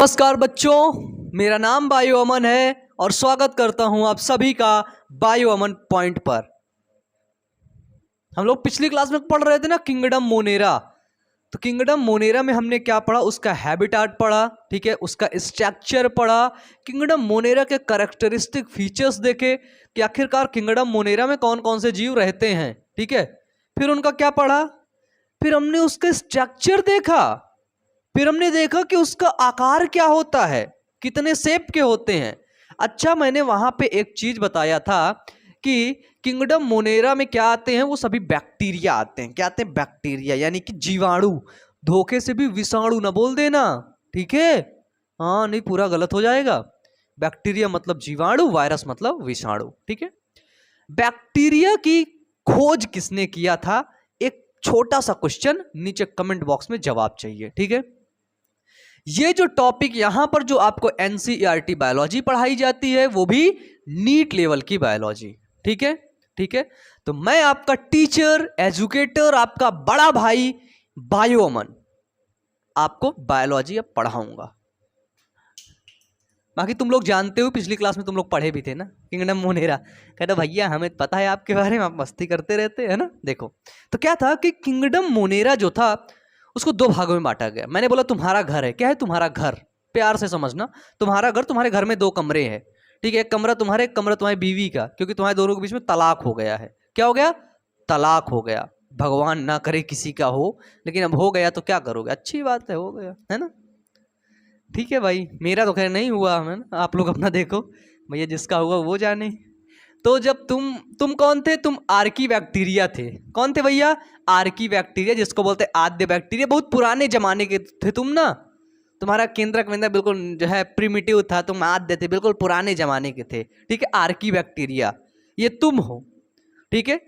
नमस्कार बच्चों, मेरा नाम बायो अमन है और स्वागत करता हूं आप सभी का बायो अमन पॉइंट पर। हम लोग पिछली क्लास में पढ़ रहे थे ना किंगडम मोनेरा। तो किंगडम मोनेरा में हमने क्या पढ़ा? उसका हैबिटाट पढ़ा, ठीक है, उसका स्ट्रक्चर पढ़ा, किंगडम मोनेरा के कैरेक्टरिस्टिक फीचर्स देखे कि आखिरकार किंगडम मोनेरा में कौन कौन से जीव रहते हैं, ठीक है। फिर उनका क्या पढ़ा? फिर हमने उसका स्ट्रक्चर देखा, फिर हमने देखा कि उसका आकार क्या होता है, कितने शेप के होते हैं। अच्छा, मैंने वहां पे एक चीज बताया था कि किंगडम मोनेरा में क्या आते हैं? वो सभी बैक्टीरिया आते हैं। क्या आते हैं? बैक्टीरिया, यानी कि जीवाणु। धोखे से भी विषाणु ना बोल देना, ठीक है? हाँ, नहीं पूरा गलत हो जाएगा। बैक्टीरिया मतलब जीवाणु, वायरस मतलब विषाणु, ठीक है। बैक्टीरिया की खोज किसने किया था? एक छोटा सा क्वेश्चन नीचे कमेंट बॉक्स में जवाब चाहिए, ठीक है। ये जो टॉपिक यहां पर जो आपको एनसीईआरटी बायोलॉजी पढ़ाई जाती है वो भी नीट लेवल की बायोलॉजी, ठीक है। ठीक है, तो मैं आपका टीचर, एजुकेटर, आपका बड़ा भाई बायो अमन आपको बायोलॉजी अब पढ़ाऊंगा। बाकी तुम लोग जानते हो, पिछली क्लास में तुम लोग पढ़े भी थे ना किंगडम मोनेरा। कहते भैया हमें पता है आपके बारे में, आप मस्ती करते रहते हैं ना। देखो तो क्या था कि किंगडम मोनेरा जो था उसको दो भागों में बांटा गया। मैंने बोला तुम्हारा घर है, क्या है तुम्हारा घर, प्यार से समझना। तुम्हारा घर, तुम्हारे घर में दो कमरे हैं, ठीक है। एक कमरा तुम्हारे, एक कमरा तुम्हारी बीवी का, क्योंकि तुम्हारे दोनों के बीच में तलाक हो गया है। क्या हो गया? तलाक हो गया। भगवान ना करे किसी का हो, लेकिन अब हो गया तो क्या करोगे, अच्छी बात है, हो गया है ना। ठीक है भाई, मेरा तो खैर नहीं हुआ है ना, आप लोग अपना देखो भैया, जिसका हुआ वो जाने। तो जब तुम कौन थे? तुम आर्की बैक्टीरिया थे। कौन थे भैया? आर्की बैक्टीरिया, जिसको बोलते हैं आद्य बैक्टीरिया। बहुत पुराने जमाने के थे तुम ना। तुम्हारा केंद्रक वेंद्र बिल्कुल जो है प्रिमिटिव था, तुम आद्य थे, बिल्कुल पुराने जमाने के थे, ठीक है। आर्की बैक्टीरिया ये तुम हो, ठीक है।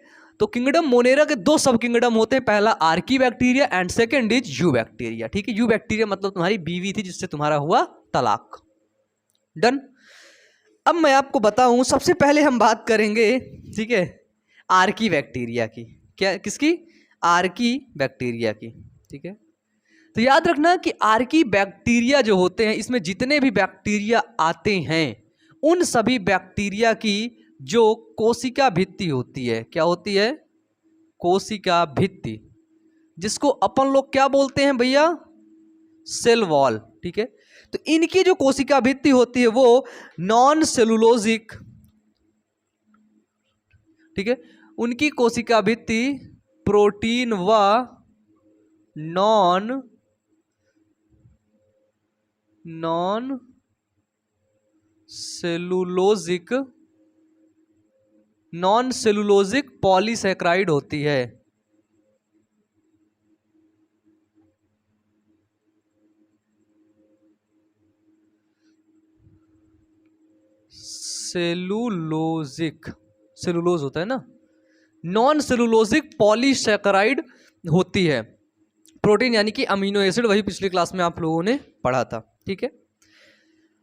तो किंगडम मोनेरा के दो सब किंगडम होते हैं, पहला Archie bacteria and second is you bacteria, ठीक है। यू बैक्टीरिया मतलब तुम्हारी बीवी थी जिससे तुम्हारा हुआ तलाक। डन। अब मैं आपको बताऊं, सबसे पहले हम बात करेंगे, ठीक है, आर्की बैक्टीरिया की। क्या? किसकी? आर्की बैक्टीरिया की, ठीक है। तो याद रखना कि आर्की बैक्टीरिया जो होते हैं, इसमें जितने भी बैक्टीरिया आते हैं उन सभी बैक्टीरिया की जो कोशिका भित्ति होती है, क्या होती है? कोशिका भित्ति, जिसको अपन लोग क्या बोलते हैं भैया? सेल वॉल, ठीक है। तो इनकी जो कोशिका भित्ति होती है वो नॉन सेलुलोजिक, ठीक है। उनकी कोशिका भित्ति प्रोटीन व नॉन नॉन सेलुलोजिक पॉलीसेक्राइड होती है। सेलुलोज होता है ना, नॉन सेलुलोजिक पॉलीसेक्राइड होती है। प्रोटीन यानी कि अमीनो एसिड, वही पिछली क्लास में आप लोगों ने पढ़ा था, ठीक है।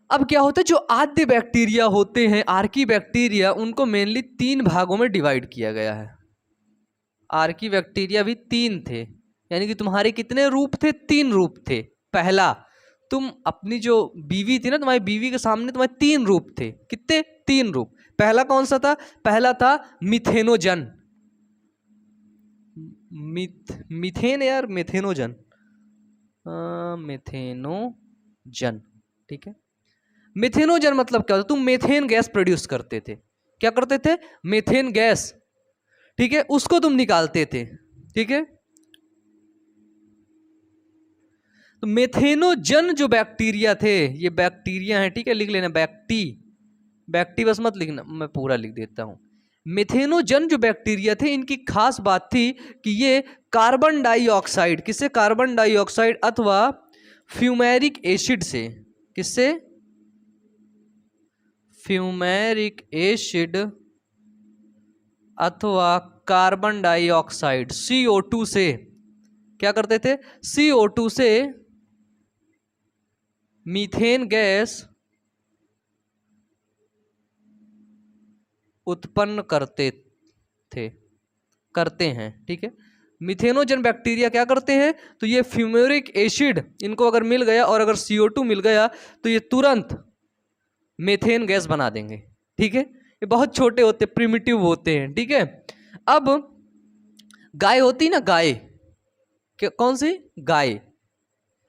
अब क्या होता है, जो आद्य बैक्टीरिया होते हैं, आर्की बैक्टीरिया, उनको मेनली तीन भागों में डिवाइड किया गया है। आर्की बैक्टीरिया भी तीन थे, यानी कि तुम्हारे कितने रूप थे? तीन रूप थे। पहला, तुम अपनी जो बीवी थी ना, तुम्हारी बीवी के सामने तुम्हारे तीन रूप थे। कितने? तीन रूप। पहला कौन सा था? पहला था मिथेनोजन। मिथेन यार, मिथेनोजन, मिथेनोजन, ठीक है। मिथेनोजन मतलब क्या होता? तुम मेथेन गैस प्रोड्यूस करते थे। क्या करते थे? मेथेन गैस, ठीक है, उसको तुम निकालते थे, ठीक है। तो मेथेनोजन जो बैक्टीरिया थे, ये बैक्टीरिया है, ठीक है, लिख लेना बैक्टी बस मत लिखना, मैं पूरा लिख देता हूं। मेथेनोजन जो बैक्टीरिया थे, इनकी खास बात थी कि ये कार्बन डाइऑक्साइड, किससे? कार्बन डाइऑक्साइड अथवा फ्यूमेरिक एसिड से, किससे? फ्यूमेरिक एसिड अथवा कार्बन डाइऑक्साइड CO2 से क्या करते थे? CO2 से मीथेन गैस उत्पन्न करते हैं, ठीक है। मिथेनोजन बैक्टीरिया क्या करते हैं, तो ये फ्यूमेरिक एसिड इनको अगर मिल गया और अगर CO2 मिल गया तो ये तुरंत मेथेन गैस बना देंगे। ठीक है, ये बहुत छोटे होते, प्रिमिटिव होते हैं। ठीक है, अब गाय होती ना, गाय, कौन सी गाय,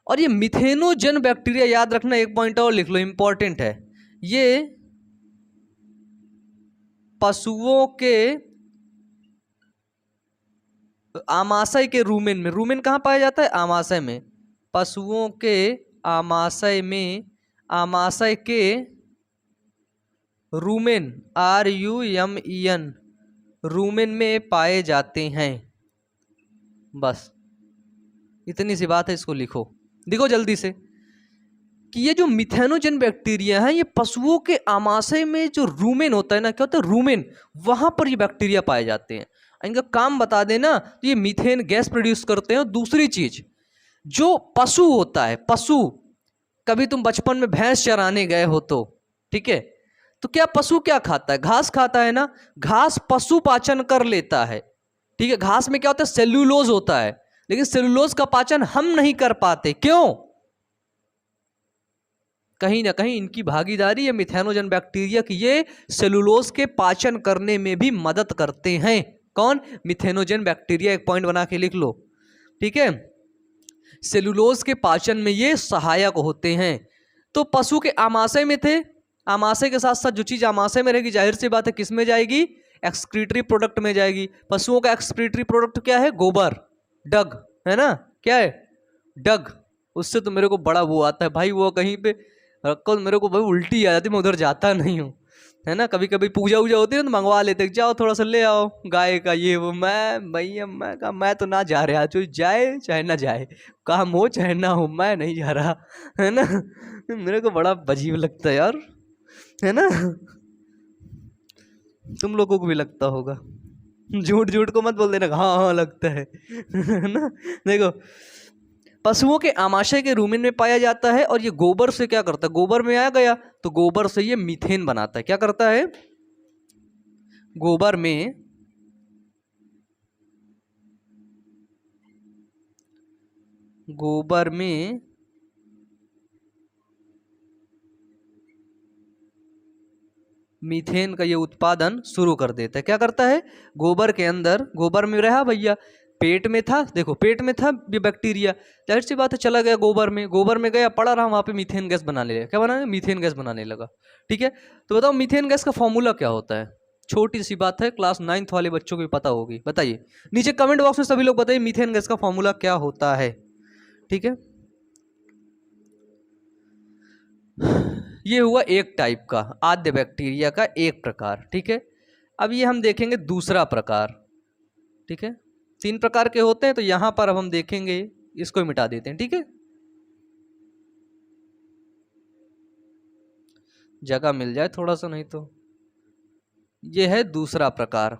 और ये मिथेनोजन बैक्टीरिया, याद रखना, एक पॉइंट और लिख लो, इंपॉर्टेंट है, ये पशुओं के आमाशय के रूमेन में, रूमेन कहाँ पाया जाता है, आमाशय में, पशुओं के आमाशय में, आमाशय के रूमेन, RUMEN, रूमेन में पाए जाते हैं। बस इतनी सी बात है, इसको लिखो, देखो जल्दी से कि ये जो मिथेनोजन बैक्टीरिया है, ये पशुओं के आमाशय में जो रूमेन होता है ना, क्या होता है, रूमेन, वहां पर ये बैक्टीरिया पाए जाते हैं। इनका काम बता देना, तो ये मीथेन गैस प्रोड्यूस करते हैं। और दूसरी चीज, जो पशु होता है, पशु, कभी तुम बचपन में भैंस चराने गए हो तो, ठीक है, तो क्या पशु क्या खाता है, घास खाता है ना, घास पशु पाचन कर लेता है। ठीक है, घास में क्या होता है, सेल्यूलोज होता है, लेकिन सेल्यूलोज का पाचन हम नहीं कर पाते, क्यों, कहीं ना कहीं इनकी भागीदारी है मिथेनोजन बैक्टीरिया की, ये सेलुलोज के पाचन करने में भी मदद करते हैं। कौन, मिथेनोजन बैक्टीरिया, एक पॉइंट बना के लिख लो। ठीक है, सेलुलोज के पाचन में ये सहायक होते हैं। तो पशु के आमाशय में थे, आमाशय के साथ साथ जो चीज आमाशय में रहेगी, जाहिर सी बात है किस में जाएगी, एक्सक्रीटरी प्रोडक्ट में जाएगी। पशुओं का एक्सक्रीटरी प्रोडक्ट क्या है, गोबर, डग, है ना, क्या है, डग। उससे तो मेरे को बड़ा वो आता है भाई, वो कहीं पे रखो मेरे को भाई उल्टी आ जाती, मैं उधर जाता नहीं हूँ, है ना। कभी कभी पूजा वूजा होती है तो मंगवा लेते, जाओ थोड़ा सा ले आओ गाय का, ये वो, मैं भैया मैं कहा मैं तो ना जा रहा, जो जाए चाहे ना जाए, काम हो चाहे ना हो, मैं नहीं जा रहा, है ना। मेरे को बड़ा अजीब लगता है यार, है ना, तुम लोगों को भी लगता होगा, झूठ झूठ को मत बोल देना, हाँ हाँ लगता है ना। देखो, पशुओं के आमाशय के रूमेन में पाया जाता है, और ये गोबर से क्या करता है, गोबर में आ गया तो गोबर से ये मीथेन बनाता है। क्या करता है, गोबर में मीथेन का ये उत्पादन शुरू कर देता है। क्या करता है, गोबर के अंदर, गोबर में रहा भैया, पेट में था, देखो पेट में था ये बैक्टीरिया, जाहिर सी बात है चला गया गोबर में, गोबर में गया पड़ा रहा, वहां पे मीथेन गैस बनाने लगा। क्या बनाने, मीथेन गैस बनाने लगा। ठीक है, तो बताओ मीथेन गैस का फॉर्मूला क्या होता है, छोटी सी बात है, क्लास 9th वाले बच्चों को भी पता होगी, बताइए नीचे कमेंट बॉक्स में सभी लोग बताइए मीथेन गैस का फॉर्मूला क्या होता है। ठीक है, ये हुआ एक टाइप का, आद्य बैक्टीरिया का एक प्रकार। ठीक है, अब ये हम देखेंगे दूसरा प्रकार। ठीक है, 3 प्रकार के होते हैं, तो यहां पर अब हम देखेंगे, इसको मिटा देते हैं। ठीक है, जगह मिल जाए थोड़ा सा, नहीं तो ये है दूसरा प्रकार।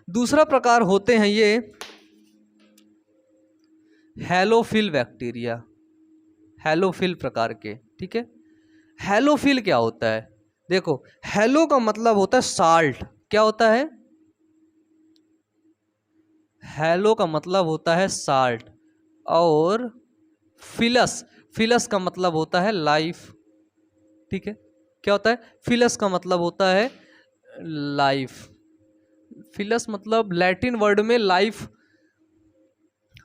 दूसरा प्रकार होते हैं ये हैलोफिल बैक्टीरिया, हैलोफिल प्रकार के। ठीक है, हैलोफिल क्या होता है, देखो हैलो का मतलब होता है साल्ट, क्या होता है, हैलो का मतलब होता है साल्ट, और फिलस, फिलस का मतलब होता है लाइफ। ठीक है, क्या होता है, फिलस का मतलब होता है लाइफ, फिलस मतलब लैटिन वर्ड में लाइफ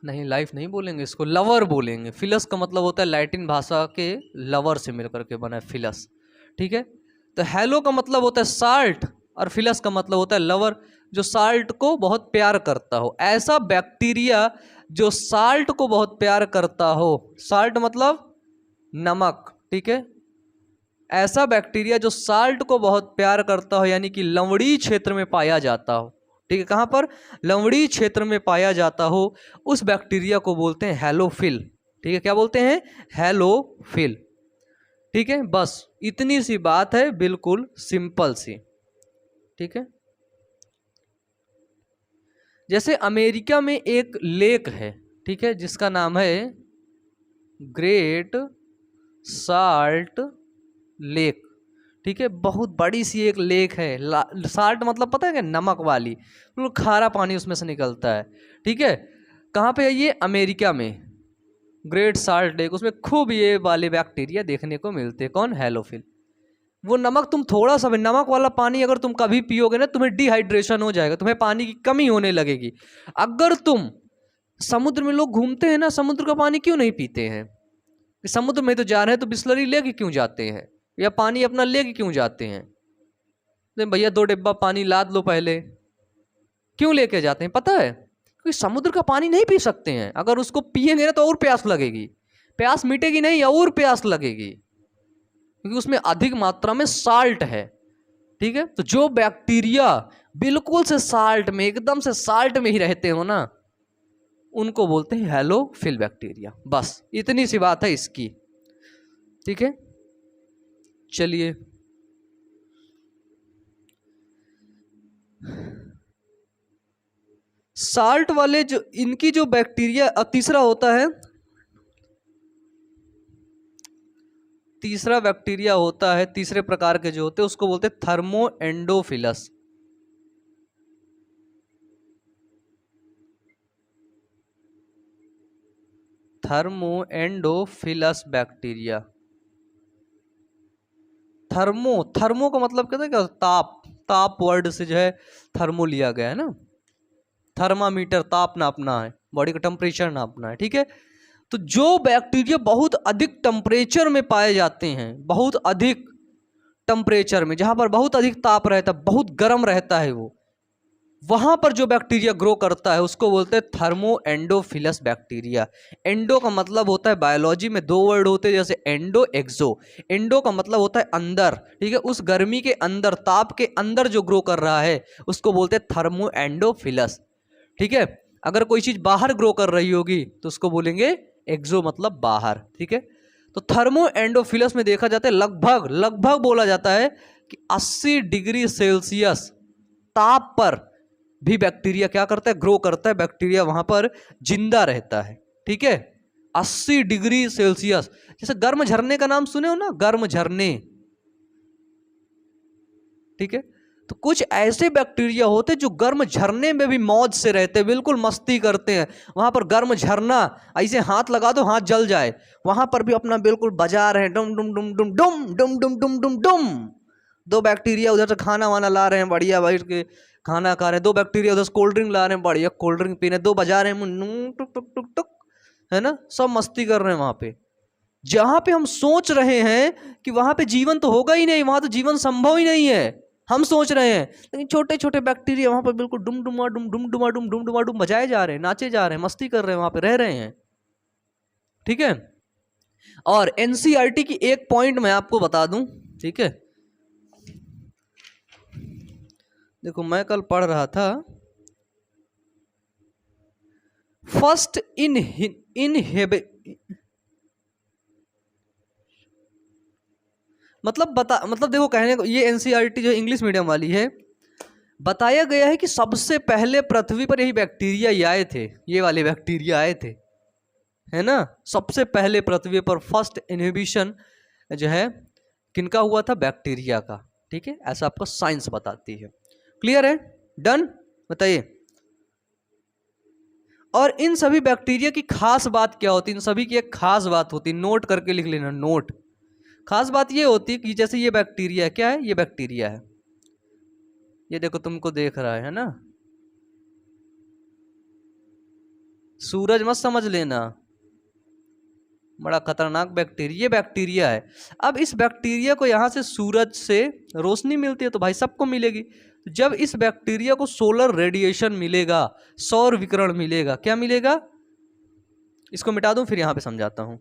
नहीं, लाइफ नहीं बोलेंगे इसको, लवर बोलेंगे। फिलस का मतलब होता है लैटिन भाषा के लवर से मिलकर के बना है फिलस। ठीक है, तो हैलो का मतलब होता है साल्ट, और फिलस का मतलब होता है लवर, जो साल्ट को बहुत प्यार करता हो, ऐसा बैक्टीरिया जो साल्ट को बहुत प्यार करता हो, साल्ट मतलब नमक। ठीक है, ऐसा बैक्टीरिया जो साल्ट को बहुत प्यार करता हो, यानी कि लवणीय क्षेत्र में पाया जाता हो। ठीक है, कहां पर, लवणीय क्षेत्र में पाया जाता हो, उस बैक्टीरिया को बोलते हैं हैलोफिल। ठीक है, क्या बोलते हैं, हैलोफिल। ठीक है, बस इतनी सी बात है, बिल्कुल सिंपल सी। ठीक है, जैसे अमेरिका में एक लेक है, ठीक है, जिसका नाम है ग्रेट साल्ट लेक। ठीक है, बहुत बड़ी सी एक लेक है, साल्ट मतलब पता है क्या, नमक वाली, बिल्कुल खारा पानी उसमें से निकलता है। ठीक है, कहाँ पे है ये? अमेरिका में ग्रेट साल्ट लेक, उसमें खूब ये वाले बैक्टीरिया देखने को मिलते हैं। कौन? हैलोफिल। वो नमक तुम थोड़ा सा भी, नमक वाला पानी अगर तुम कभी पियोगे ना, तुम्हें डिहाइड्रेशन हो जाएगा, तुम्हें पानी की कमी होने लगेगी। अगर तुम समुद्र में, लोग घूमते हैं ना, समुद्र का पानी क्यों नहीं पीते हैं? समुद्र में तो जा रहे हैं तो बिस्लरी लेके क्यों जाते हैं, या पानी अपना लेके क्यों जाते हैं? तो भैया 2 डिब्बा पानी लाद लो पहले। क्यों लेके जाते हैं पता है? क्योंकि समुद्र का पानी नहीं पी सकते हैं, अगर उसको पिएंगे ना तो और प्यास लगेगी, प्यास मिटेगी नहीं, और प्यास लगेगी, क्योंकि उसमें अधिक मात्रा में साल्ट है। ठीक है, तो जो बैक्टीरिया बिल्कुल से साल्ट में, एकदम से साल्ट में ही रहते हो ना, उनको बोलते हैं हैलोफिल बैक्टीरिया। बस इतनी सी बात है इसकी। ठीक है, चलिए साल्ट वाले जो इनकी जो बैक्टीरिया, तीसरा होता है, तीसरा बैक्टीरिया होता है, तीसरे प्रकार के जो होते हैं उसको बोलते हैं thermo endophilus. Thermo endophilus bacteria. Thermo, thermo का मतलब कहते हैं क्या? ताप, ताप वर्ड से जो है थर्मो लिया गया है ना, थर्मामीटर, ताप नापना है, बॉडी का टेम्परेचर नापना है। ठीक है, तो जो बैक्टीरिया बहुत अधिक टेम्परेचर में पाए जाते हैं, बहुत अधिक टेम्परेचर में, जहां पर बहुत अधिक ताप रहता है, बहुत गर्म रहता है, वो वहां पर जो बैक्टीरिया ग्रो करता है उसको बोलते हैं थर्मो एंडोफिलस बैक्टीरिया। एंडो का मतलब होता है, बायोलॉजी में 2 वर्ड होते हैं, जैसे एंडो, एक्सो। एंडो का मतलब होता है अंदर, ठीक है, उस गर्मी के अंदर, ताप के अंदर जो ग्रो कर रहा है उसको बोलते हैं थर्मो एंडोफिलस। ठीक है, अगर कोई चीज बाहर ग्रो कर रही होगी तो उसको बोलेंगे एक्सो, मतलब बाहर। ठीक है, तो थर्मो एंडोफिलस में देखा जाता है लगभग लगभग बोला जाता है कि 80 डिग्री सेल्सियस ताप पर भी बैक्टीरिया क्या करता है? ग्रो करता है, बैक्टीरिया वहां पर जिंदा रहता है। ठीक है, 80 डिग्री सेल्सियस। जैसे गर्म झरने का नाम सुने हो ना, गर्म झरने। ठीक है, तो कुछ ऐसे बैक्टीरिया होते हैं जो गर्म झरने में भी मौज से रहते हैं, बिल्कुल मस्ती करते हैं। वहां पर गर्म झरना, ऐसे हाथ लगा दो हाथ जल जाए, वहां पर भी अपना बिल्कुल बजा रहे हैं, डुम डुम डुम डुम डुम डुम डुम डुम डुम डुम। 2 बैक्टीरिया उधर से खाना वाना ला रहे हैं, बढ़िया बैठ के खाना खा रहे हैं। 2 बैक्टीरिया उधर से कोल्ड ड्रिंक ला रहे हैं, बढ़िया कोल्ड ड्रिंक पीने। 2 बजा रहे हैं टुक टुक टुक टुक, है ना, सब मस्ती कर रहे हैं वहां पे। जहां पे हम सोच रहे हैं कि वहां पे जीवन तो होगा ही नहीं, वहां तो जीवन संभव ही नहीं है, हम सोच रहे हैं, लेकिन छोटे छोटे बैक्टीरिया वहां पर बिल्कुल डुम डुमा डुम डुम डुमा डुम डुम डुमा डुम बजाए जा रहे हैं, नाचे जा रहे हैं, मस्ती कर रहे हैं, वहां पे रह रहे हैं। ठीक है, और एनसीईआरटी की एक पॉइंट मैं आपको बता दूं। ठीक है, देखो मैं कल पढ़ रहा था, फर्स्ट मतलब देखो कहने को, ये एनसीईआरटी जो इंग्लिश मीडियम वाली है, बताया गया है कि सबसे पहले पृथ्वी पर यही बैक्टीरिया ही आए थे, ये वाले बैक्टीरिया आए थे, है ना। सबसे पहले पृथ्वी पर फर्स्ट इनहिबिशन जो है किनका हुआ था? बैक्टीरिया का। ठीक है, ऐसा आपको साइंस बताती है। क्लियर है? डन? बताइए। और इन सभी बैक्टीरिया की खास बात क्या होती है? इन सभी की एक खास बात होती है, नोट करके लिख लेना, नोट। खास बात ये होती है कि जैसे ये बैक्टीरिया क्या है? ये बैक्टीरिया है, ये देखो तुमको देख रहा है ना, सूरज मत समझ लेना, बड़ा खतरनाक बैक्टीरिया, ये बैक्टीरिया है। अब इस बैक्टीरिया को यहाँ से सूरज से रोशनी मिलती है तो भाई सबको मिलेगी। जब इस बैक्टीरिया को सोलर रेडिएशन मिलेगा, सौर विकिरण मिलेगा, क्या मिलेगा? इसको मिटा दूं फिर यहाँ पे समझाता हूं।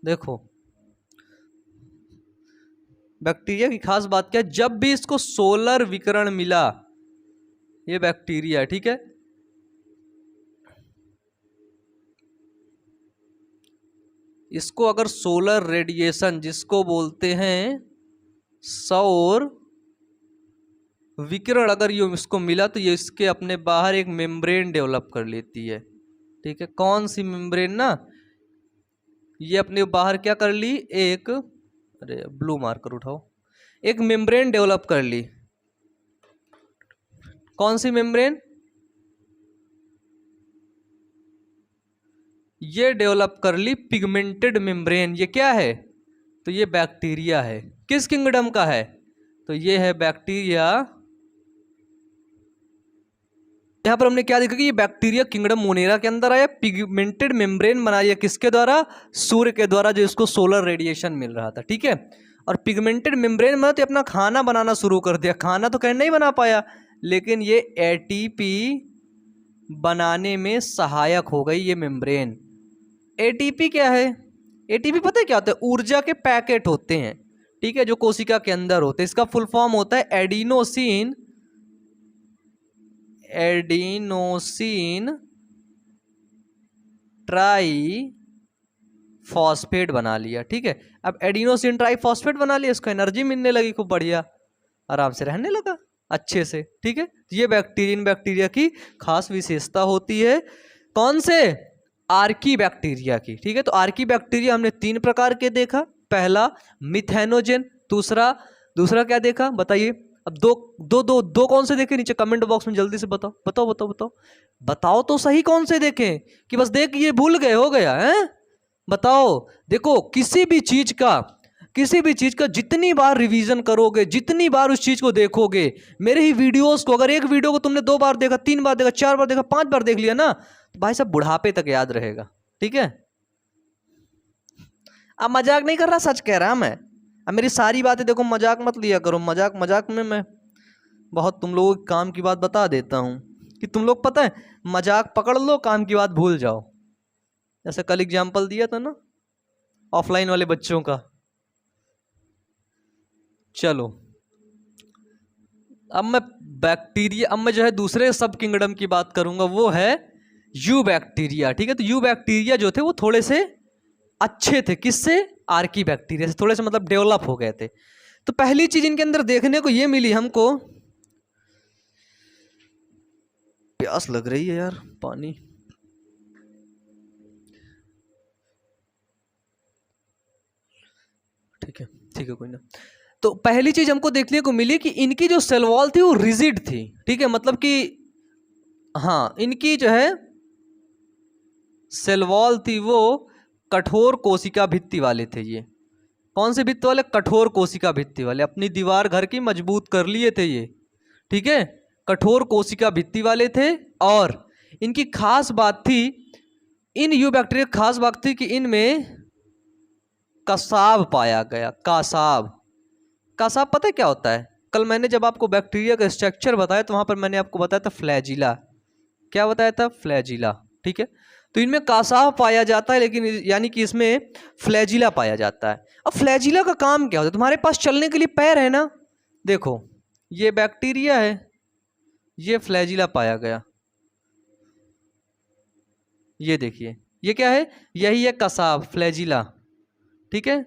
देखो बैक्टीरिया की खास बात क्या है? जब भी इसको सोलर विकिरण मिला, ये बैक्टीरिया, ठीक है, इसको अगर सोलर रेडिएशन, जिसको बोलते हैं सौर विकिरण, अगर ये इसको मिला तो ये इसके अपने बाहर एक मेम्ब्रेन डेवलप कर लेती है। ठीक है, कौन सी मेम्ब्रेन ना, ये अपने बाहर क्या कर ली? एक अरे ब्लू मार्कर उठाओ। एक मेम्ब्रेन डेवलप कर ली। कौन सी मेम्ब्रेन? ये डेवलप कर ली पिगमेंटेड मेम्ब्रेन। ये क्या है? तो ये बैक्टीरिया है। किस किंगडम का है? तो ये है बैक्टीरिया। यहां पर हमने क्या देखा कि ये बैक्टीरिया किंगडम मोनेरा के अंदर आया, पिगमेंटेड मेम्ब्रेन बना लिया किसके द्वारा? सूर्य के द्वारा, जो इसको सोलर रेडिएशन मिल रहा था। ठीक है, और पिगमेंटेड मेम्ब्रेन मतलब अपना खाना बनाना शुरू कर दिया। खाना तो कहीं नहीं बना पाया, लेकिन ये एटीपी बनाने में सहायक हो गई ये मेम्ब्रेन। एटीपी क्या है? एटीपी पता है क्या होता है? ऊर्जा के पैकेट होते हैं, ठीक है, जो कोशिका के अंदर होते हैं। इसका फुल फॉर्म होता है एडिनोसिन ट्राई फॉस्फेट बना लिया। ठीक है, अब एडिनोसिन ट्राई फॉस्फेट बना लिया, इसको एनर्जी मिलने लगी, खूब बढ़िया, आराम से रहने लगा अच्छे से। ठीक है, ये बैक्टीरिया की खास विशेषता होती है। कौन से? आर्की बैक्टीरिया की। ठीक है, तो आर्की बैक्टीरिया हमने 3 प्रकार के देखा। पहला मिथेनोजेन, दूसरा क्या देखा बताइए? अब दो कौन से देखे? नीचे कमेंट बॉक्स में जल्दी से बताओ तो सही, कौन से देखें कि बस देख ये भूल गए हो गया है? बताओ। देखो, किसी भी चीज का जितनी बार रिवीजन करोगे, जितनी बार उस चीज को देखोगे, मेरे ही वीडियोस को, अगर एक वीडियो को तुमने 2 बार देखा, 3 बार देखा, 4 बार देखा, 5 बार देख लिया ना, तो भाई साहब बुढ़ापे तक याद रहेगा। ठीक है, अब मजाक नहीं कर रहा, सच कह रहा मैं। अब मेरी सारी बातें देखो, मजाक मत लिया करो। मजाक में मैं बहुत तुम लोगों के काम की बात बता देता हूं कि तुम लोग पता है मजाक पकड़ लो, काम की बात भूल जाओ। जैसे कल एग्जाम्पल दिया था ना ऑफलाइन वाले बच्चों का। चलो, अब मैं जो है दूसरे सब किंगडम की बात करूंगा, वो है यू बैक्टीरिया। ठीक है, तो यू बैक्टीरिया जो थे वो थोड़े से अच्छे थे। किससे? आर्की बैक्टीरिया से थोड़े से, मतलब डेवलप हो गए थे। तो पहली चीज इनके अंदर देखने को ये मिली हमको, प्यास लग रही है यार, पानी। ठीक है कोई ना। तो पहली चीज हमको देखने को मिली कि इनकी जो सेल वॉल थी वो रिजिड थी। ठीक है, मतलब कि हाँ, इनकी जो है सेल वॉल थी वो कठोर कोशिका भित्ति वाले थे। ये कौन से भित्ति वाले? कठोर कोशिका भित्ति वाले। अपनी दीवार घर की मजबूत कर लिए थे ये। ठीक है, कठोर कोशिका भित्ति वाले थे। और इनकी खास बात थी, इन यू बैक्टीरिया की खास बात थी कि इनमें कसाव पाया गया। कसाव पता है क्या होता है? कल मैंने जब आपको बैक्टीरिया का स्ट्रक्चर बताया तो वहां पर मैंने आपको बताया था फ्लैजिला। क्या बताया था? फ्लैजिला। ठीक है, तो इनमें कासाव पाया जाता है, लेकिन यानी कि इसमें फ्लैजिला पाया जाता है। अब फ्लैजिला का काम क्या होता है? तुम्हारे पास चलने के लिए पैर है ना, देखो ये बैक्टीरिया है, ये फ्लैजिला पाया गया। ये देखिए, ये क्या है? यही है कसाव, फ्लैजिला। ठीक है,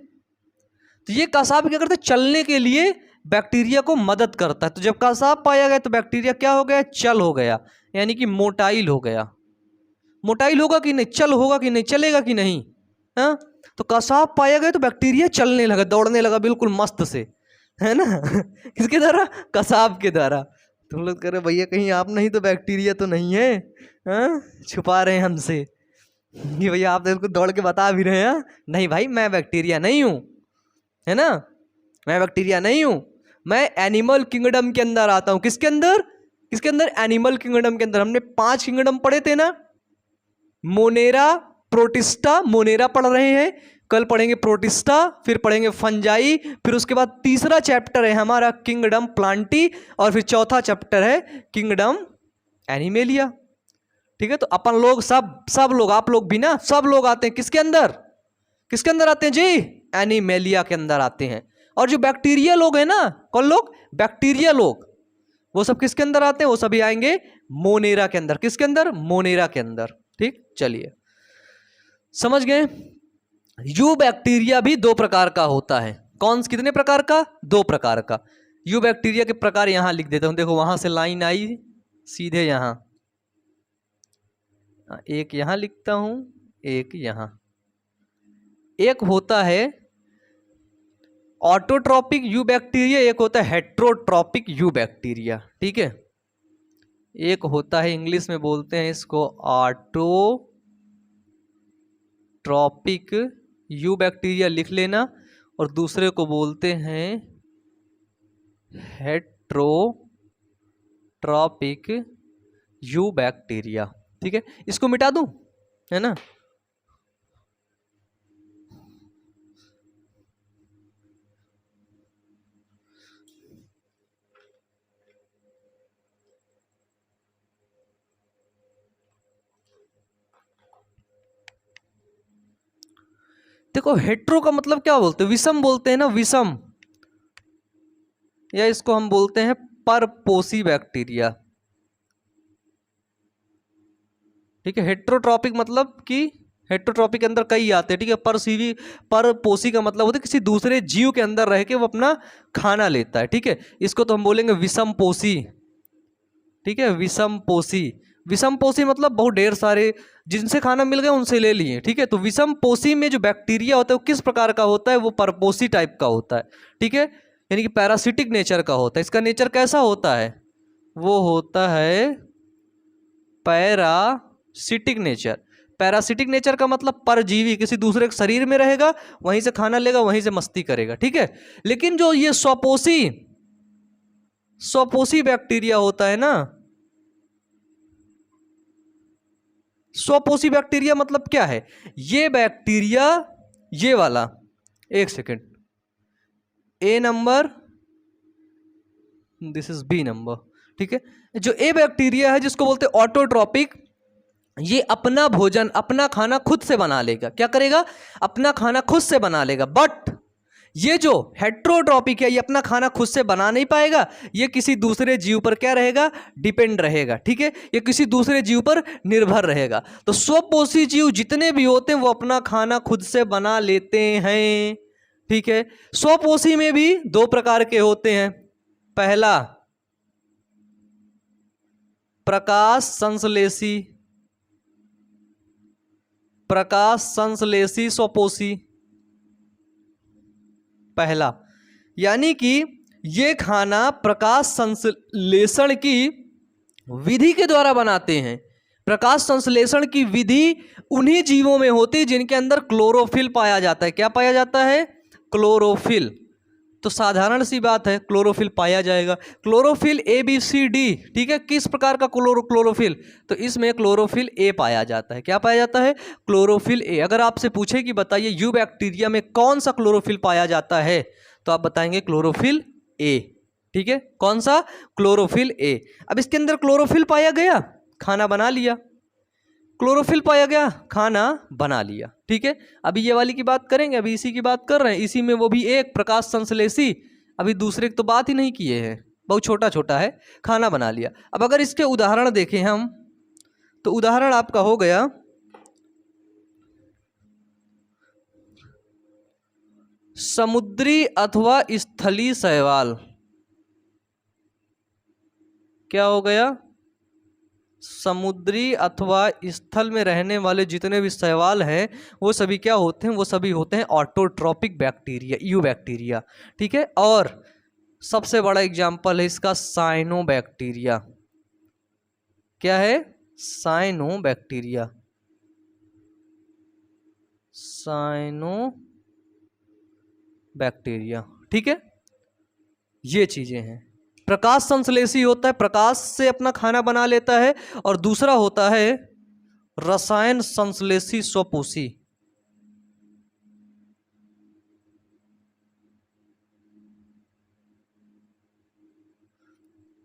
तो ये कसाव क्या करता है? चलने के लिए बैक्टीरिया को मदद करता है। तो जब कसाव पाया गया तो बैक्टीरिया क्या हो गया? चल हो गया, यानी कि मोटाइल हो गया। मोटाइल होगा कि नहीं? चल होगा कि नहीं? चलेगा कि नहीं? हाँ, तो कसाव पाया गया तो बैक्टीरिया चलने लगा, दौड़ने लगा बिल्कुल मस्त से, है ना? किसके द्वारा? कसाव के द्वारा। तुम लोग कह रहे भैया कहीं आप नहीं तो बैक्टीरिया तो नहीं है? हाँ, छुपा रहे हैं हमसे कि भैया आप बिल्कुल दौड़ के बता भी रहे हैं। नहीं भाई, मैं बैक्टीरिया नहीं हूं, है ना? मैं बैक्टीरिया नहीं हूं, मैं एनिमल किंगडम के अंदर आता हूं। किसके अंदर? एनिमल किंगडम के अंदर। हमने 5 किंगडम पढ़े थे ना, मोनेरा, प्रोटिस्टा। मोनेरा पढ़ रहे हैं, कल पढ़ेंगे प्रोटिस्टा, फिर पढ़ेंगे फंजाई, फिर उसके बाद तीसरा चैप्टर है हमारा किंगडम प्लांटी, और फिर चौथा चैप्टर है किंगडम एनिमेलिया। ठीक है, तो अपन लोग सब लोग, आप लोग भी ना, सब लोग आते हैं किसके अंदर आते हैं जी? एनिमेलिया के अंदर आते हैं। और जो बैक्टीरिया लोग हैं ना, कौन लोग? बैक्टीरिया लोग, वो सब किसके अंदर आते हैं? वो सभी आएंगे मोनेरा के अंदर। किसके अंदर? मोनेरा के अंदर। ठीक, चलिए समझ गए। यू बैक्टीरिया भी 2 प्रकार का होता है। कितने प्रकार का? 2 प्रकार का। यू बैक्टीरिया के प्रकार यहां लिख देता हूं, देखो वहां से लाइन आई सीधे यहां, एक यहां लिखता हूं, एक यहां। एक होता है ऑटोट्रॉपिक यू बैक्टीरिया, एक होता है हेट्रोट्रॉपिक यू बैक्टीरिया। ठीक है, एक होता है, इंग्लिश में बोलते हैं इसको ऑटोट्रॉपिक यू बैक्टीरिया, लिख लेना, और दूसरे को बोलते हैं हेट्रोट्रॉपिक यू बैक्टीरिया। ठीक है, इसको मिटा दूं, है ना। देखो हेट्रो का मतलब क्या बोलते हैं, विषम बोलते हैं ना, विषम, या इसको हम बोलते हैं परपोषी बैक्टीरिया। ठीक है, हेट्रोट्रॉपिक मतलब कि हेट्रोट्रॉपिक के अंदर कई आते हैं। ठीक है, परजीवी, परपोषी का मतलब होता है किसी दूसरे जीव के अंदर रह के वो अपना खाना लेता है। ठीक है, इसको तो हम बोलेंगे विषमपोषी। ठीक है, विषमपोषी, विषमपोषी मतलब बहुत ढेर सारे जिनसे खाना मिल गया उनसे ले लिए। ठीक है, तो विषमपोषी में जो बैक्टीरिया होता है वो किस प्रकार का होता है, वो परपोषी टाइप का होता है। ठीक है, यानी कि पैरासिटिक नेचर का होता है। इसका नेचर कैसा होता है, वो होता है पैरासिटिक नेचर। पैरासिटिक नेचर का मतलब परजीवी, किसी दूसरे के शरीर में रहेगा, वहीं से खाना लेगा, वहीं से मस्ती करेगा। ठीक है, लेकिन जो ये स्वपोषी बैक्टीरिया होता है ना, स्वपोषी बैक्टीरिया मतलब क्या है, ये बैक्टीरिया, ये वाला, एक second, A number, this is B number. ठीक है, जो ए बैक्टीरिया है जिसको बोलते हैं ऑटोट्रॉपिक, ये अपना भोजन, अपना खाना खुद से बना लेगा। क्या करेगा, अपना खाना खुद से बना लेगा। बट ये जो हेट्रोट्रॉपिक है, ये अपना खाना खुद से बना नहीं पाएगा, ये किसी दूसरे जीव पर क्या रहेगा, डिपेंड रहेगा। ठीक है, ये किसी दूसरे जीव पर निर्भर रहेगा। तो स्वपोषी जीव जितने भी होते हैं वो अपना खाना खुद से बना लेते हैं। ठीक है, स्वपोषी में भी दो प्रकार के होते हैं। पहला प्रकाश संश्लेषी, प्रकाश संश्लेषी स्वपोषी, पहला, यानी कि ये खाना प्रकाश संश्लेषण की विधि के द्वारा बनाते हैं। प्रकाश संश्लेषण की विधि उन्हीं जीवों में होती है जिनके अंदर क्लोरोफिल पाया जाता है। क्या पाया जाता है, क्लोरोफिल। तो साधारण सी बात है, क्लोरोफिल पाया जाएगा। क्लोरोफिल ABCD, ठीक है, किस प्रकार का क्लोरोफिल, तो इसमें क्लोरोफिल A पाया जाता है। क्या पाया जाता है, क्लोरोफिल A। अगर आपसे पूछे कि बताइए यू बैक्टीरिया में कौन सा क्लोरोफिल पाया जाता है, तो आप बताएंगे क्लोरोफिल A। ठीक है, कौन सा, क्लोरोफिल A। अब इसके अंदर क्लोरोफिल पाया गया, खाना बना लिया, क्लोरोफिल पाया गया, खाना बना लिया। ठीक है, अभी ये वाली की बात करेंगे, अभी इसी की बात कर रहे हैं, इसी में वो भी एक प्रकाश संश्लेषी, अभी दूसरे की तो बात ही नहीं किए हैं, बहुत छोटा छोटा है, खाना बना लिया। अब अगर इसके उदाहरण देखें हम, तो उदाहरण आपका हो गया समुद्री अथवा स्थलीय शैवाल। क्या हो गया, समुद्री अथवा स्थल में रहने वाले जितने भी शैवाल हैं वो सभी क्या होते हैं, वो सभी होते हैं ऑटोट्रॉपिक बैक्टीरिया, यू बैक्टीरिया। ठीक है, और सबसे बड़ा एग्जाम्पल है इसका साइनो बैक्टीरिया। क्या है, साइनो बैक्टीरिया, साइनो बैक्टीरिया। ठीक है, ये चीजें हैं। प्रकाश संश्लेषी होता है, प्रकाश से अपना खाना बना लेता है, और दूसरा होता है रसायन संश्लेषी स्वपोषी।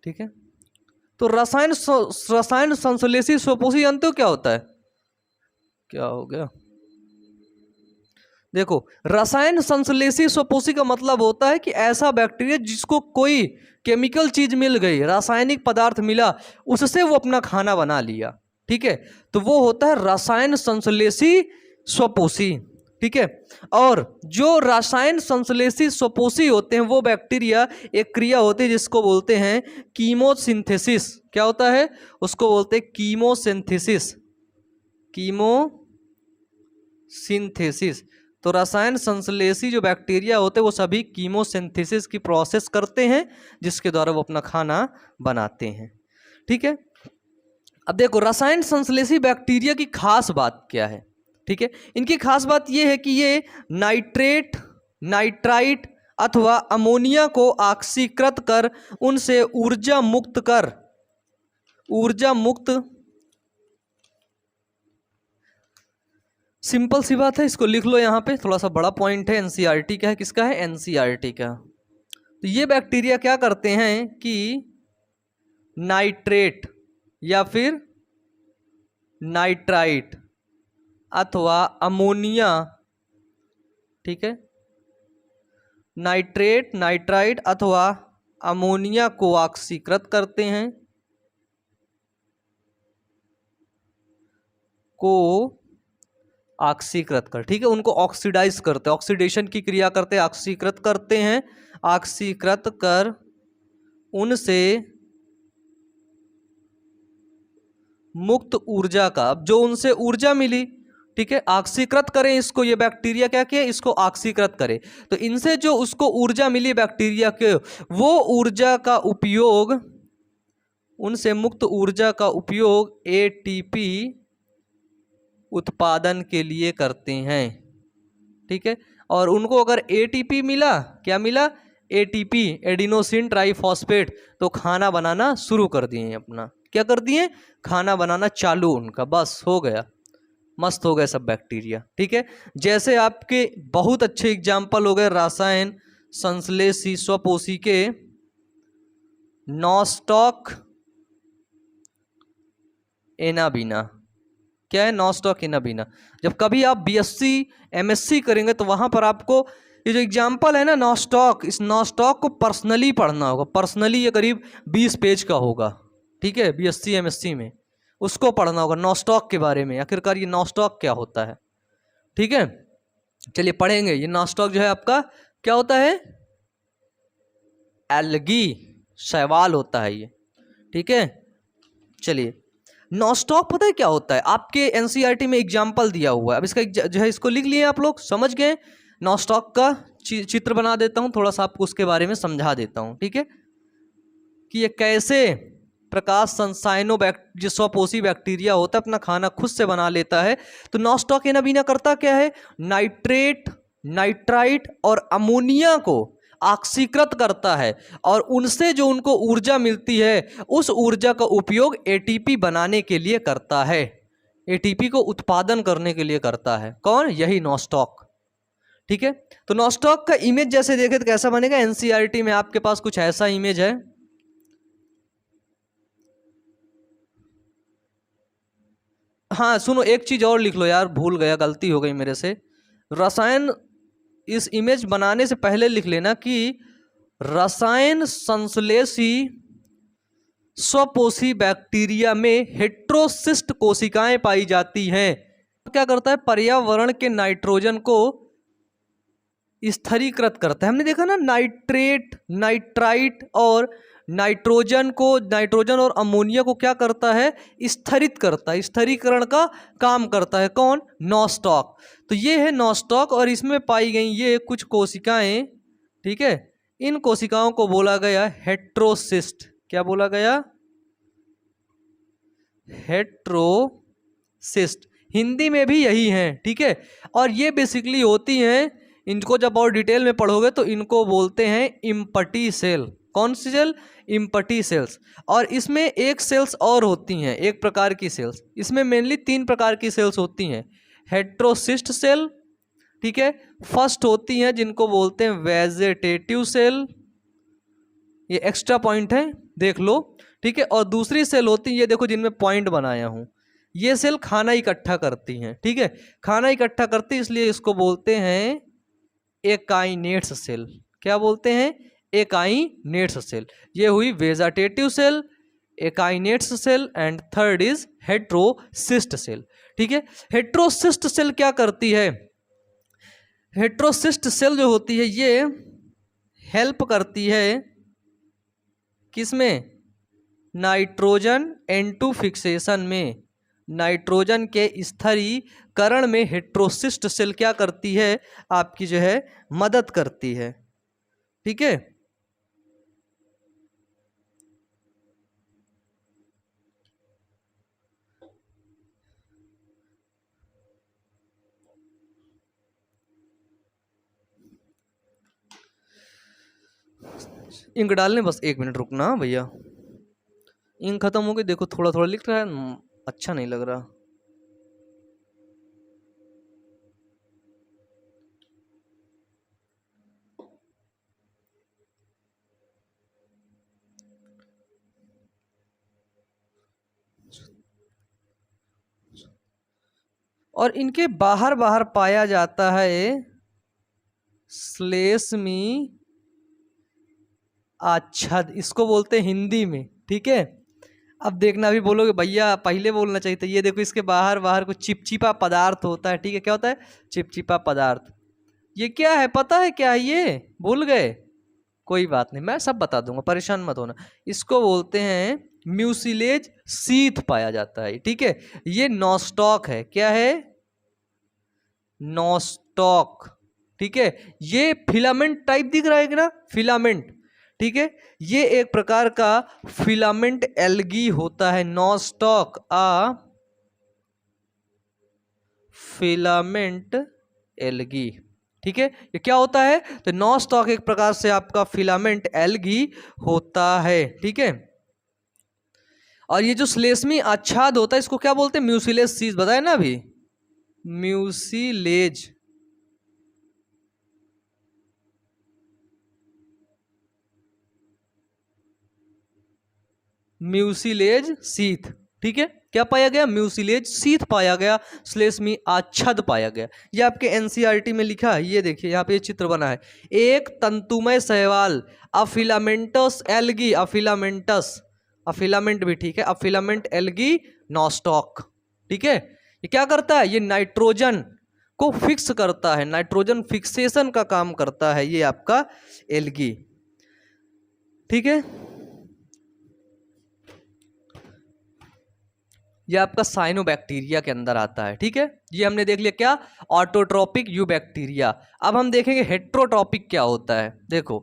ठीक है, तो रसायन संश्लेषी स्वपोषी जानते हो क्या होता है, क्या हो गया, देखो रसायन संश्लेषी स्वपोषी का मतलब होता है कि ऐसा बैक्टीरिया जिसको कोई केमिकल चीज मिल गई, रासायनिक पदार्थ मिला, उससे वो अपना खाना बना लिया। ठीक है, तो वो होता है रसायन संश्लेषी स्वपोषी। ठीक है, और जो रसायन संश्लेषी स्वपोषी होते हैं वो बैक्टीरिया, एक क्रिया होती है जिसको बोलते हैं कीमोसिंथेसिस। क्या होता है, उसको बोलते हैं कीमोसिंथेसिस, कीमोसिंथेसिस। तो रसायन संश्लेषी जो बैक्टीरिया होते हैं वो सभी कीमोसिंथेसिस की प्रोसेस करते हैं, जिसके द्वारा वो अपना खाना बनाते हैं। ठीक है, अब देखो रसायन संश्लेषी बैक्टीरिया की खास बात क्या है। ठीक है, इनकी खास बात ये है कि ये नाइट्रेट, नाइट्राइट अथवा अमोनिया को ऑक्सीकृत कर उनसे ऊर्जा मुक्त सिंपल सी बात है, इसको लिख लो यहाँ पे, थोड़ा सा बड़ा पॉइंट है, एनसीईआरटी का है, किसका है, एनसीईआरटी का। तो ये बैक्टीरिया क्या करते हैं कि नाइट्रेट या फिर नाइट्राइट अथवा अमोनिया, ठीक है, नाइट्रेट, नाइट्राइट अथवा अमोनिया को ऑक्सीकृत करते हैं, को ऑक्सीकृत कर, ठीक है, उनको ऑक्सीडाइज करते हैं, ऑक्सीडेशन की क्रिया करते हैं, ऑक्सीकृत करते हैं, ऑक्सीकृत कर उनसे मुक्त ऊर्जा का, अब जो उनसे ऊर्जा मिली, ठीक है, ऑक्सीकृत करें इसको, ये बैक्टीरिया क्या किया, इसको ऑक्सीकृत करे, तो इनसे जो उसको ऊर्जा मिली बैक्टीरिया के, वो ऊर्जा का उपयोग, उनसे मुक्त ऊर्जा का उपयोग एटीपी उत्पादन के लिए करते हैं। ठीक है, और उनको अगर एटीपी मिला, क्या मिला, एटीपी, एडिनोसिन ट्राइफॉस्फेट, तो खाना बनाना शुरू कर दिए, अपना क्या कर दिए, खाना बनाना चालू उनका, बस हो गया, मस्त हो गए सब बैक्टीरिया। ठीक है, जैसे आपके बहुत अच्छे एग्जाम्पल हो गए रसायन संश्लेषी स्वपोषी के नॉस्टॉक एनाबीना, क्या है, नॉस्टॉक एनाबीना। जब कभी आप बीएससी एमएससी करेंगे तो वहां पर आपको ये जो एग्जाम्पल है ना नॉस्टॉक, इस नॉस्टॉक को पर्सनली पढ़ना होगा, पर्सनली ये करीब 20 पेज का होगा। ठीक है, बीएससी एमएससी में उसको पढ़ना होगा नॉस्टॉक के बारे में, आखिरकार ये नॉस्टॉक क्या होता है। ठीक है, चलिए पढ़ेंगे। ये नॉस्टॉक जो है आपका क्या होता है, एल्गी शैवाल होता है ये। ठीक है, चलिए नॉस्टॉक पता है क्या होता है, आपके एनसीईआरटी में एग्जाम्पल दिया हुआ है, अब इसका जो है इसको लिख लिए आप लोग, समझ गए। नॉस्टॉक का चित्र बना देता हूं, थोड़ा सा आपको उसके बारे में समझा देता हूं। ठीक है, कि ये कैसे प्रकाश संसायनो जो स्वपोषी बैक्टीरिया होता है अपना खाना खुद से बना लेता है। तो नॉस्टॉक एनाबीना करता क्या है, नाइट्रेट, नाइट्राइट और अमोनिया को ऑक्सीकृत करता है, और उनसे जो उनको ऊर्जा मिलती है उस ऊर्जा का उपयोग एटीपी बनाने के लिए करता है, एटीपी को उत्पादन करने के लिए करता है। कौन, यही नॉस्टॉक। ठीक है, तो नॉस्टॉक का इमेज जैसे देखे तो कैसा बनेगा, एनसीईआरटी में आपके पास कुछ ऐसा इमेज है। हाँ सुनो, एक चीज और लिख लो यार, भूल गया, गलती हो गई मेरे से। रसायन, इस इमेज बनाने से पहले लिख लेना कि रसायन संश्लेषी स्वपोषी बैक्टीरिया में हेट्रोसिस्ट कोशिकाएं पाई जाती हैं। क्या करता है, पर्यावरण के नाइट्रोजन को स्थिरीकृत करता है। हमने देखा ना, नाइट्रेट, नाइट्राइट और नाइट्रोजन और अमोनिया को क्या करता है, स्थिरित करता है, स्थिरीकरण का काम करता है। कौन, नॉस्टॉक। तो ये है नॉस्टॉक, और इसमें पाई गई ये कुछ कोशिकाएं। ठीक है, इन कोशिकाओं को बोला गया हेट्रोसिस्ट। क्या बोला गया, हेट्रोसिस्ट। हिंदी में भी यही है। ठीक है, और ये बेसिकली होती हैं, इनको जब और डिटेल में पढ़ोगे तो इनको बोलते हैं इम्पटी सेल। कौन सी सेल, इम्पटी सेल्स। और इसमें एक सेल्स और होती हैं, एक प्रकार की सेल्स, इसमें मेनली 3 प्रकार की सेल्स होती हैं। हेट्रोसिस्ट सेल, ठीक है, फर्स्ट होती हैं जिनको बोलते हैं वेजिटेटिव सेल, ये एक्स्ट्रा पॉइंट है देख लो। ठीक है, और दूसरी सेल होती है, ये देखो जिनमें पॉइंट बनाया हूं, ये सेल खाना इकट्ठा करती हैं। ठीक है, खाना इकट्ठा करती है, इसलिए इसको बोलते हैं एकाइनेट्स सेल। क्या बोलते हैं, एकाइनेट्स सेल। ये हुई vegetative cell, akinetes cell, and third is heterocyst cell. ठीक है, हेट्रोसिस्ट सेल क्या करती है, हेट्रोसिस्ट सेल जो होती है ये हेल्प करती है किसमें, नाइट्रोजन N2 फिक्सेशन में। नाइट्रोजन के स्थिरीकरण में हेट्रोसिस्ट सेल क्या करती है, आपकी जो है मदद करती है। ठीक है, इंक डालने, बस 1 मिनट रुकना भैया। इंक खत्म हो गई, देखो थोड़ा थोड़ा लिख रहा है, अच्छा नहीं लग रहा। और इनके बाहर बाहर पाया जाता है श्लेष्मी आच्छाद, इसको बोलते हैं हिंदी में। ठीक है, अब देखना, भी बोलोगे भैया पहले बोलना चाहिए था। ये देखो, इसके बाहर बाहर कुछ चिपचिपा पदार्थ होता है। ठीक है, क्या होता है? चिपचिपा पदार्थ। ये क्या है, पता है क्या है? ये भूल गए? कोई बात नहीं, मैं सब बता दूंगा, परेशान मत होना। इसको बोलते हैं म्यूसिलेज शीथ पाया जाता है। ठीक है, ये नॉस्टॉक है। क्या है? नॉस्टॉक। ठीक है, ये फिलामेंट टाइप दिख रहा है कि ना, फिलामेंट। ठीक है, ये एक प्रकार का फिलामेंट एल्गी होता है, नॉस्टॉक आ फिलामेंट एल्गी। ठीक है, ये क्या होता है? तो नॉस्टॉक एक प्रकार से आपका फिलामेंट एल्गी होता है। ठीक है, और ये जो श्लेष्मी आच्छाद होता है, इसको क्या बोलते हैं? म्यूसिलेज शीथ, बताया ना अभी, म्यूसिलेज। Mucilage sheath. ठीक है, क्या पाया गया? म्यूसिलेज शीथ पाया गया, श्लेष्मी आच्छाद पाया गया। ये आपके एनसीईआरटी में लिखा है, ये देखिए यहाँ पे ये चित्र बना है। एक तंतुमय शैवाल, अफिलामेंटस एल्गी, अफिलामेंटस, अफिलामेंट भी ठीक है, अफिलामेंट एल्गी नॉस्टॉक। ठीक है, ये क्या करता है? ये नाइट्रोजन को फिक्स करता है, नाइट्रोजन फिक्सेशन का काम करता है ये आपका एल्गी। ठीक है, ये आपका साइनोबैक्टीरिया के अंदर आता है। ठीक है, ये हमने देख लिया क्या, ऑटोट्रोपिक यूबैक्टीरिया। अब हम देखेंगे हेट्रोट्रोपिक क्या होता है। देखो,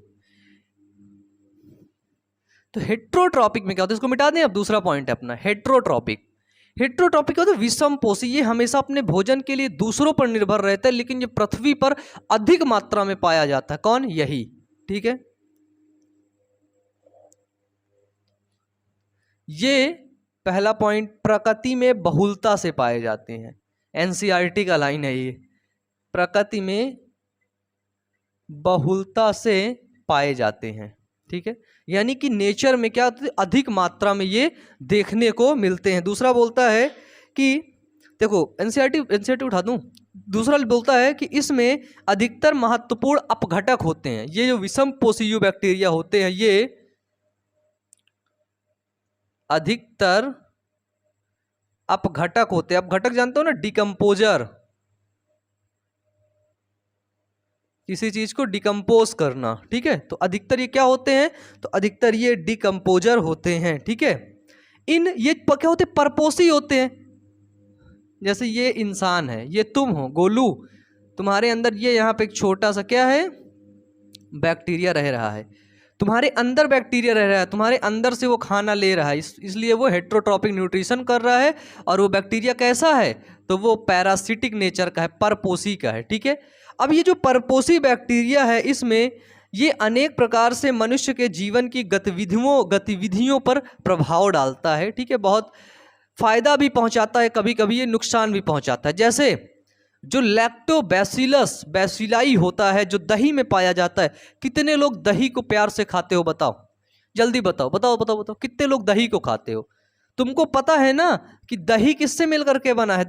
तो हेट्रोट्रोपिक में क्या होता है, इसको मिटा दें। अब दूसरा पॉइंट है अपना हेट्रोट्रोपिक। हेट्रोट्रोपिक क्या होता है? विषम पोषी, ये हमेशा अपने भोजन के लिए दूसरों पर निर्भर रहता है, लेकिन ये पृथ्वी पर अधिक मात्रा में पाया जाता है। कौन? यही। ठीक है, ये पहला पॉइंट, प्रकृति में बहुलता से पाए जाते हैं। एनसीईआरटी का लाइन है ये, प्रकृति में बहुलता से पाए जाते हैं। ठीक है, यानी कि नेचर में क्या होता है? अधिक मात्रा में ये देखने को मिलते हैं। दूसरा बोलता है कि देखो, एनसीईआरटी उठा दूं। दूसरा बोलता है कि इसमें अधिकतर महत्वपूर्ण अपघटक होते हैं। ये जो विषम पोषी बैक्टीरिया होते हैं, ये अधिकतर अपघटक होते हैं। अपघटक जानते हो ना, डिकम्पोजर, किसी चीज को डिकम्पोज करना। ठीक है, तो अधिकतर ये क्या होते हैं? तो अधिकतर ये डिकम्पोजर होते हैं। ठीक है, ये क्या होते हैं? परपोषी होते हैं। जैसे ये इंसान है, ये तुम हो गोलू, तुम्हारे अंदर ये यहाँ पे एक छोटा सा क्या है, बैक्टीरिया रह रहा है। तुम्हारे अंदर बैक्टीरिया रह रहा है, तुम्हारे अंदर से वो खाना ले रहा है, इसलिए वो हेट्रोट्रोपिक न्यूट्रिशन कर रहा है। और वो बैक्टीरिया कैसा है? तो वो पैरासिटिक नेचर का है, परपोषी का है। ठीक है, अब ये जो परपोषी बैक्टीरिया है, इसमें ये अनेक प्रकार से मनुष्य के जीवन की गतिविधियों पर प्रभाव डालता है। ठीक है, बहुत फायदा भी पहुंचाता है, कभी कभी ये नुकसान भी पहुंचाता है। जैसे जो लैक्टोबैसिलस बैसिलाई होता है, जो दही में पाया जाता है। कितने लोग दही को प्यार से खाते हो? बताओ, जल्दी बताओ बताओ बताओ बताओ, कितने लोग दही को खाते हो? तुमको पता है ना कि दही किससे मिलकर के बना है?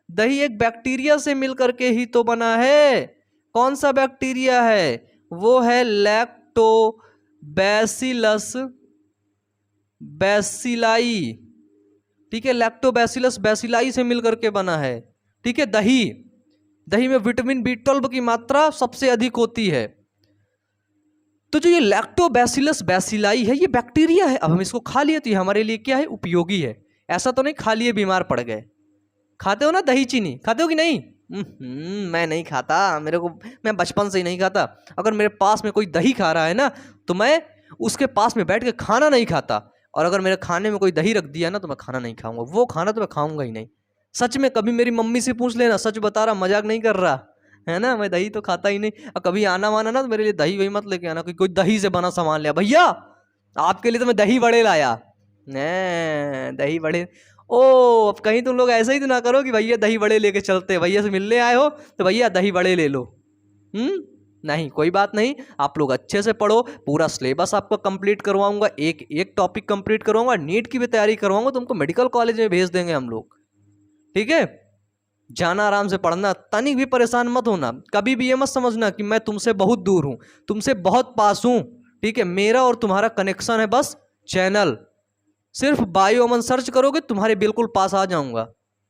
दही एक बैक्टीरिया से मिलकर के ही तो बना है। कौन सा बैक्टीरिया है? वो है लैक्टोबैसिलस बैसिलाई। ठीक है, लैक्टोबैसिलस बैसिलाई से मिलकर के बना है। ठीक है, दही में विटामिन B12 की मात्रा सबसे अधिक होती है। तो जो ये लैक्टोबैसिलस बैसिलाई है, ये बैक्टीरिया है। अब हम इसको खा लिए तो ये हमारे लिए क्या है? उपयोगी है। ऐसा तो नहीं खा लिए बीमार पड़ गए। खाते हो ना दही चीनी, खाते हो कि नहीं? मैं नहीं खाता, मैं बचपन से ही नहीं खाता। अगर मेरे पास में कोई दही खा रहा है ना तो मैं उसके पास में बैठ के खाना नहीं खाता, और अगर मेरे खाने में कोई दही रख दिया ना तो मैं खाना नहीं खाऊंगा, वो खाना तो मैं खाऊंगा ही नहीं। सच में, कभी मेरी मम्मी से पूछ लेना, सच बता रहा, मजाक नहीं कर रहा है ना, मैं दही तो खाता ही नहीं। और कभी आना वाना ना तो मेरे लिए दही वही मत लेके आना, कोई दही से बना सामान लिया, भैया आपके लिए तो मैं दही बड़े लाया। दही बड़े, ओ अब कहीं तुम लोग ऐसा ही तो ना करो कि भैया दही बड़े लेके चलते, भैया से मिलने आए हो तो भैया दही बड़े ले लो। नहीं, कोई बात नहीं, आप लोग अच्छे से पढ़ो, पूरा सिलेबस आपको कंप्लीट करवाऊंगा, एक एक टॉपिक कंप्लीट करवाऊंगा, नीट की भी तैयारी करवाऊंगा, तुमको मेडिकल कॉलेज में भेज देंगे हम लोग, ठीक है? जाना आराम से पढ़ना, तनिक भी परेशान मत होना, कभी भी ये मत समझना कि मैं तुमसे बहुत दूर हूं, तुमसे बहुत पास हूं, ठीक है? मेरा और तुम्हारा कनेक्शन है बस चैनल, सिर्फ बायो अमन सर्च करोगे तुम्हारे बिल्कुल पास आ जाऊंगा,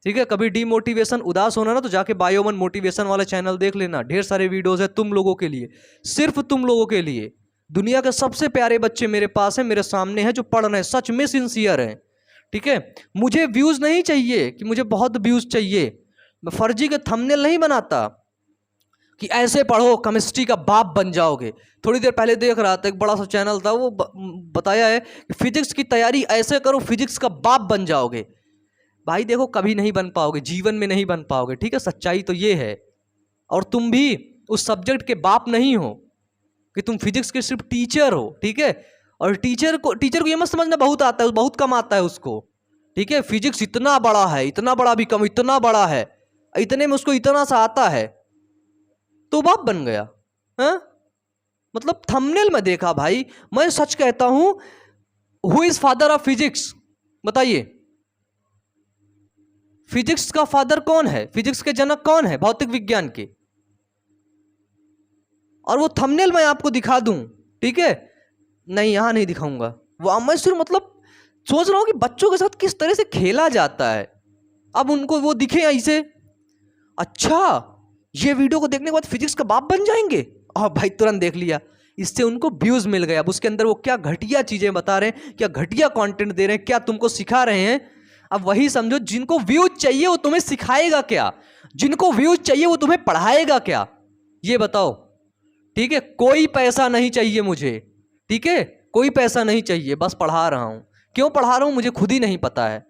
ठीक है? कभी डीमोटिवेशन, उदास होना ना तो जाके बायो अमन मोटिवेशन वाला चैनल देख लेना, ढेर सारे वीडियोस है तुम लोगों के लिए, सिर्फ तुम लोगों के लिए। दुनिया के सबसे प्यारे बच्चे मेरे पास हैं, मेरे सामने हैं, जो पढ़ रहे हैं, सच में सिंसियर हैं, ठीक है? मुझे व्यूज नहीं चाहिए कि मुझे बहुत व्यूज चाहिए, मैं फर्जी के थंबनेल नहीं बनाता कि ऐसे पढ़ो केमिस्ट्री का बाप बन जाओगे। थोड़ी देर पहले देख रहा था, एक बड़ा सा चैनल था, वो बताया है कि फिजिक्स की तैयारी ऐसे करो फिजिक्स का बाप बन जाओगे। भाई देखो, कभी नहीं बन पाओगे, जीवन में नहीं बन पाओगे, ठीक है? सच्चाई तो ये है। और तुम भी उस सब्जेक्ट के बाप नहीं हो कि तुम फिजिक्स के सिर्फ टीचर हो, ठीक है? और टीचर को ये मत समझना बहुत आता है, बहुत कम आता है उसको, ठीक है? फिजिक्स इतना बड़ा है, इतना बड़ा भी कम, इतना बड़ा है, इतने में उसको इतना सा आता है तो बाप बन गया, हाँ? मतलब थंबनेल में देखा भाई, मैं सच कहता हूं, who is father of physics? बताइए, फिजिक्स का फादर कौन है? फिजिक्स के जनक कौन है भौतिक विज्ञान के? और वो थंबनेल मैं आपको दिखा दूं, ठीक है? नहीं, यहां नहीं दिखाऊंगा, वो मैं सिर्फ मतलब सोच रहा हूं कि बच्चों के साथ किस तरह से खेला जाता है। अब उनको वो दिखे ऐसे, अच्छा ये वीडियो को देखने के बाद फिजिक्स का बाप बन जाएंगे, और भाई तुरंत देख लिया, इससे उनको व्यूज मिल गए। अब उसके अंदर वो क्या घटिया चीजें बता रहे हैं, क्या घटिया कंटेंट दे रहे हैं, क्या तुमको सिखा रहे हैं। अब वही समझो, जिनको व्यूज चाहिए वो तुम्हें सिखाएगा क्या, जिनको व्यूज चाहिए वो तुम्हें पढ़ाएगा क्या, ये बताओ, ठीक है? कोई पैसा नहीं चाहिए मुझे, ठीक है? कोई पैसा नहीं चाहिए, बस पढ़ा रहा हूं। क्यों पढ़ा रहा हूं मुझे खुद ही नहीं पता है,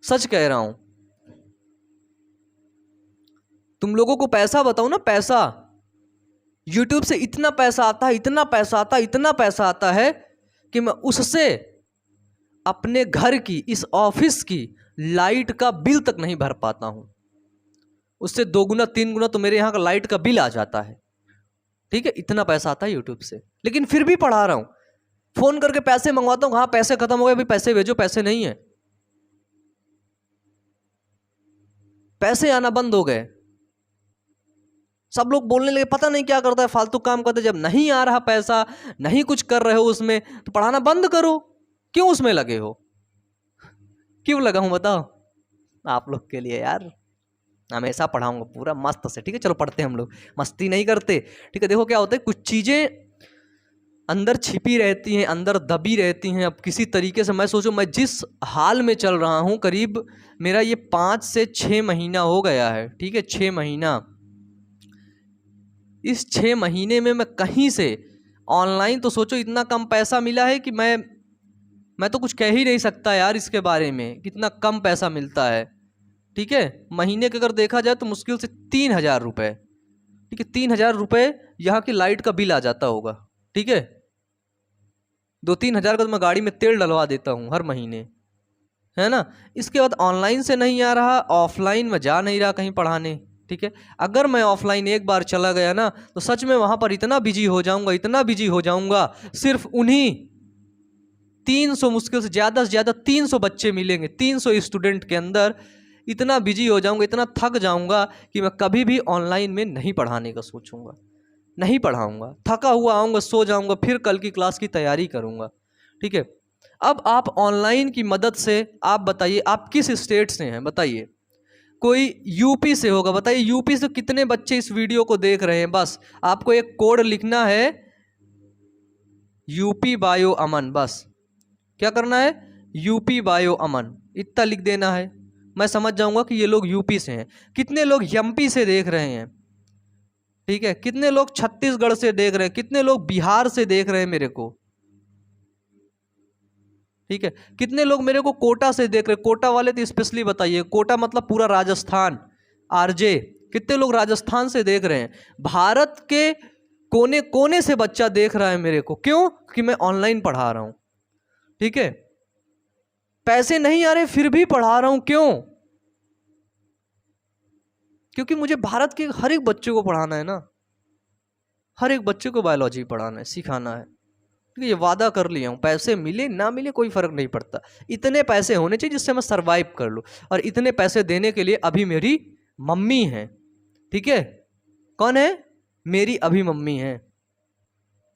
सच कह रहा हूं। तुम लोगों को पैसा बताऊं ना, पैसा YouTube से इतना पैसा आता है, इतना पैसा आता है, इतना पैसा आता है कि मैं उससे अपने घर की, इस ऑफिस की लाइट का बिल तक नहीं भर पाता हूं। उससे 2 गुना 3 गुना तो मेरे यहाँ का लाइट का बिल आ जाता है, ठीक है? इतना पैसा आता है यूट्यूब से, लेकिन फिर भी पढ़ा रहा हूं। फोन करके पैसे मंगवाता हूं, हाँ पैसे खत्म हो गए, अभी पैसे भेजो, पैसे नहीं है, पैसे आना बंद हो गए। सब लोग बोलने लगे पता नहीं क्या करता है, फालतू काम करते, जब नहीं आ रहा पैसा, नहीं कुछ कर रहे हो उसमें, तो पढ़ाना बंद करो। क्यों उसमें लगे हो? क्यों लगा हूं बताओ? आप लोग के लिए यार, हमेशा पढ़ाऊंगा पूरा मस्त से, ठीक है? चलो पढ़ते हैं हम लोग, मस्ती नहीं करते, ठीक है? देखो क्या होता है, कुछ चीजें अंदर छिपी रहती हैं, अंदर दबी रहती हैं। अब किसी तरीके से मैं सोचो, मैं जिस हाल में चल रहा हूं, करीब मेरा ये 5 से 6 महीना हो गया है, ठीक है? 6 महीना, इस 6 महीने में मैं कहीं से ऑनलाइन, तो सोचो इतना कम पैसा मिला है कि मैं तो कुछ कह ही नहीं सकता यार इसके बारे में, कितना कम पैसा मिलता है, ठीक है? महीने के अगर देखा जाए तो मुश्किल से 3,000 रुपये, ठीक है? 3,000 रुपये यहाँ की लाइट का बिल आ जाता होगा, ठीक है? 2-3 हज़ार का तो मैं गाड़ी में तेल डलवा देता हूँ हर महीने, है ना? इसके बाद ऑनलाइन से नहीं आ रहा, ऑफलाइन में जा नहीं रहा कहीं पढ़ाने, ठीक है? अगर मैं ऑफलाइन एक बार चला गया ना तो सच में वहां पर इतना बिजी हो जाऊंगा, इतना बिजी हो जाऊंगा, सिर्फ उन्हीं 300, मुश्किल से ज़्यादा 300 बच्चे मिलेंगे, 300 स्टूडेंट के अंदर इतना बिजी हो जाऊंगा, इतना थक जाऊंगा कि मैं कभी भी ऑनलाइन में नहीं पढ़ाने का सोचूंगा, नहीं पढ़ाऊंगा, थका हुआ आऊँगा, सो जाऊंगा, फिर कल की क्लास की तैयारी करूंगा, ठीक है? अब आप ऑनलाइन की मदद से, आप बताइए आप किस स्टेट से हैं, बताइए? कोई यूपी से होगा, बताइए यूपी से कितने बच्चे इस वीडियो को देख रहे हैं? बस आपको एक कोड लिखना है, यूपी बायो अमन, बस क्या करना है? यूपी बायो अमन, इतना लिख देना है, मैं समझ जाऊंगा कि ये लोग यूपी से हैं। कितने लोग एमपी से देख रहे हैं, ठीक है, कितने लोग छत्तीसगढ़ से देख रहे हैं, कितने लोग बिहार से देख रहे हैं मेरे को, ठीक है, कितने लोग मेरे को कोटा से देख रहे हैं। कोटा वाले तो स्पेशली बताइए, कोटा मतलब पूरा राजस्थान, आरजे, कितने लोग राजस्थान से देख रहे हैं। भारत के कोने कोने से बच्चा देख रहा है मेरे को, क्यों कि मैं ऑनलाइन पढ़ा रहा हूं, ठीक है, पैसे नहीं आ रहे फिर भी पढ़ा रहा हूं, क्यों, क्योंकि मुझे भारत के हर एक बच्चे को पढ़ाना है ना, हर एक बच्चे को बायोलॉजी पढ़ाना है, सिखाना है। ये वादा कर लिया हूँ, पैसे मिले ना मिले कोई फर्क नहीं पड़ता, इतने पैसे होने चाहिए जिससे मैं सरवाइव कर लूँ। और इतने पैसे देने के लिए अभी मेरी मम्मी है, ठीक है, कौन है, मेरी अभी मम्मी है,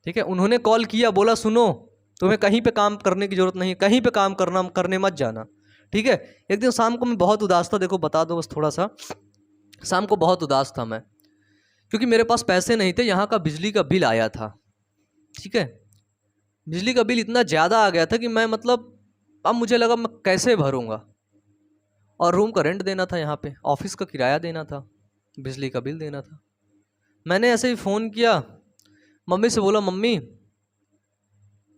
ठीक है, उन्होंने कॉल किया, बोला सुनो तुम्हें कहीं पे काम करने की जरूरत नहीं, कहीं पे काम करने मत जाना, ठीक है। एक दिन शाम को मैं बहुत उदास था, देखो बता दो बस थोड़ा सा, शाम को बहुत उदास था मैं, क्योंकि मेरे पास पैसे नहीं थे। यहाँ का बिजली का बिल आया था, ठीक है, बिजली का बिल इतना ज़्यादा आ गया था कि मैं मतलब अब मुझे लगा मैं कैसे भरूंगा, और रूम का रेंट देना था, यहाँ पे ऑफिस का किराया देना था, बिजली का बिल देना था। मैंने ऐसे ही फ़ोन किया, मम्मी से बोला मम्मी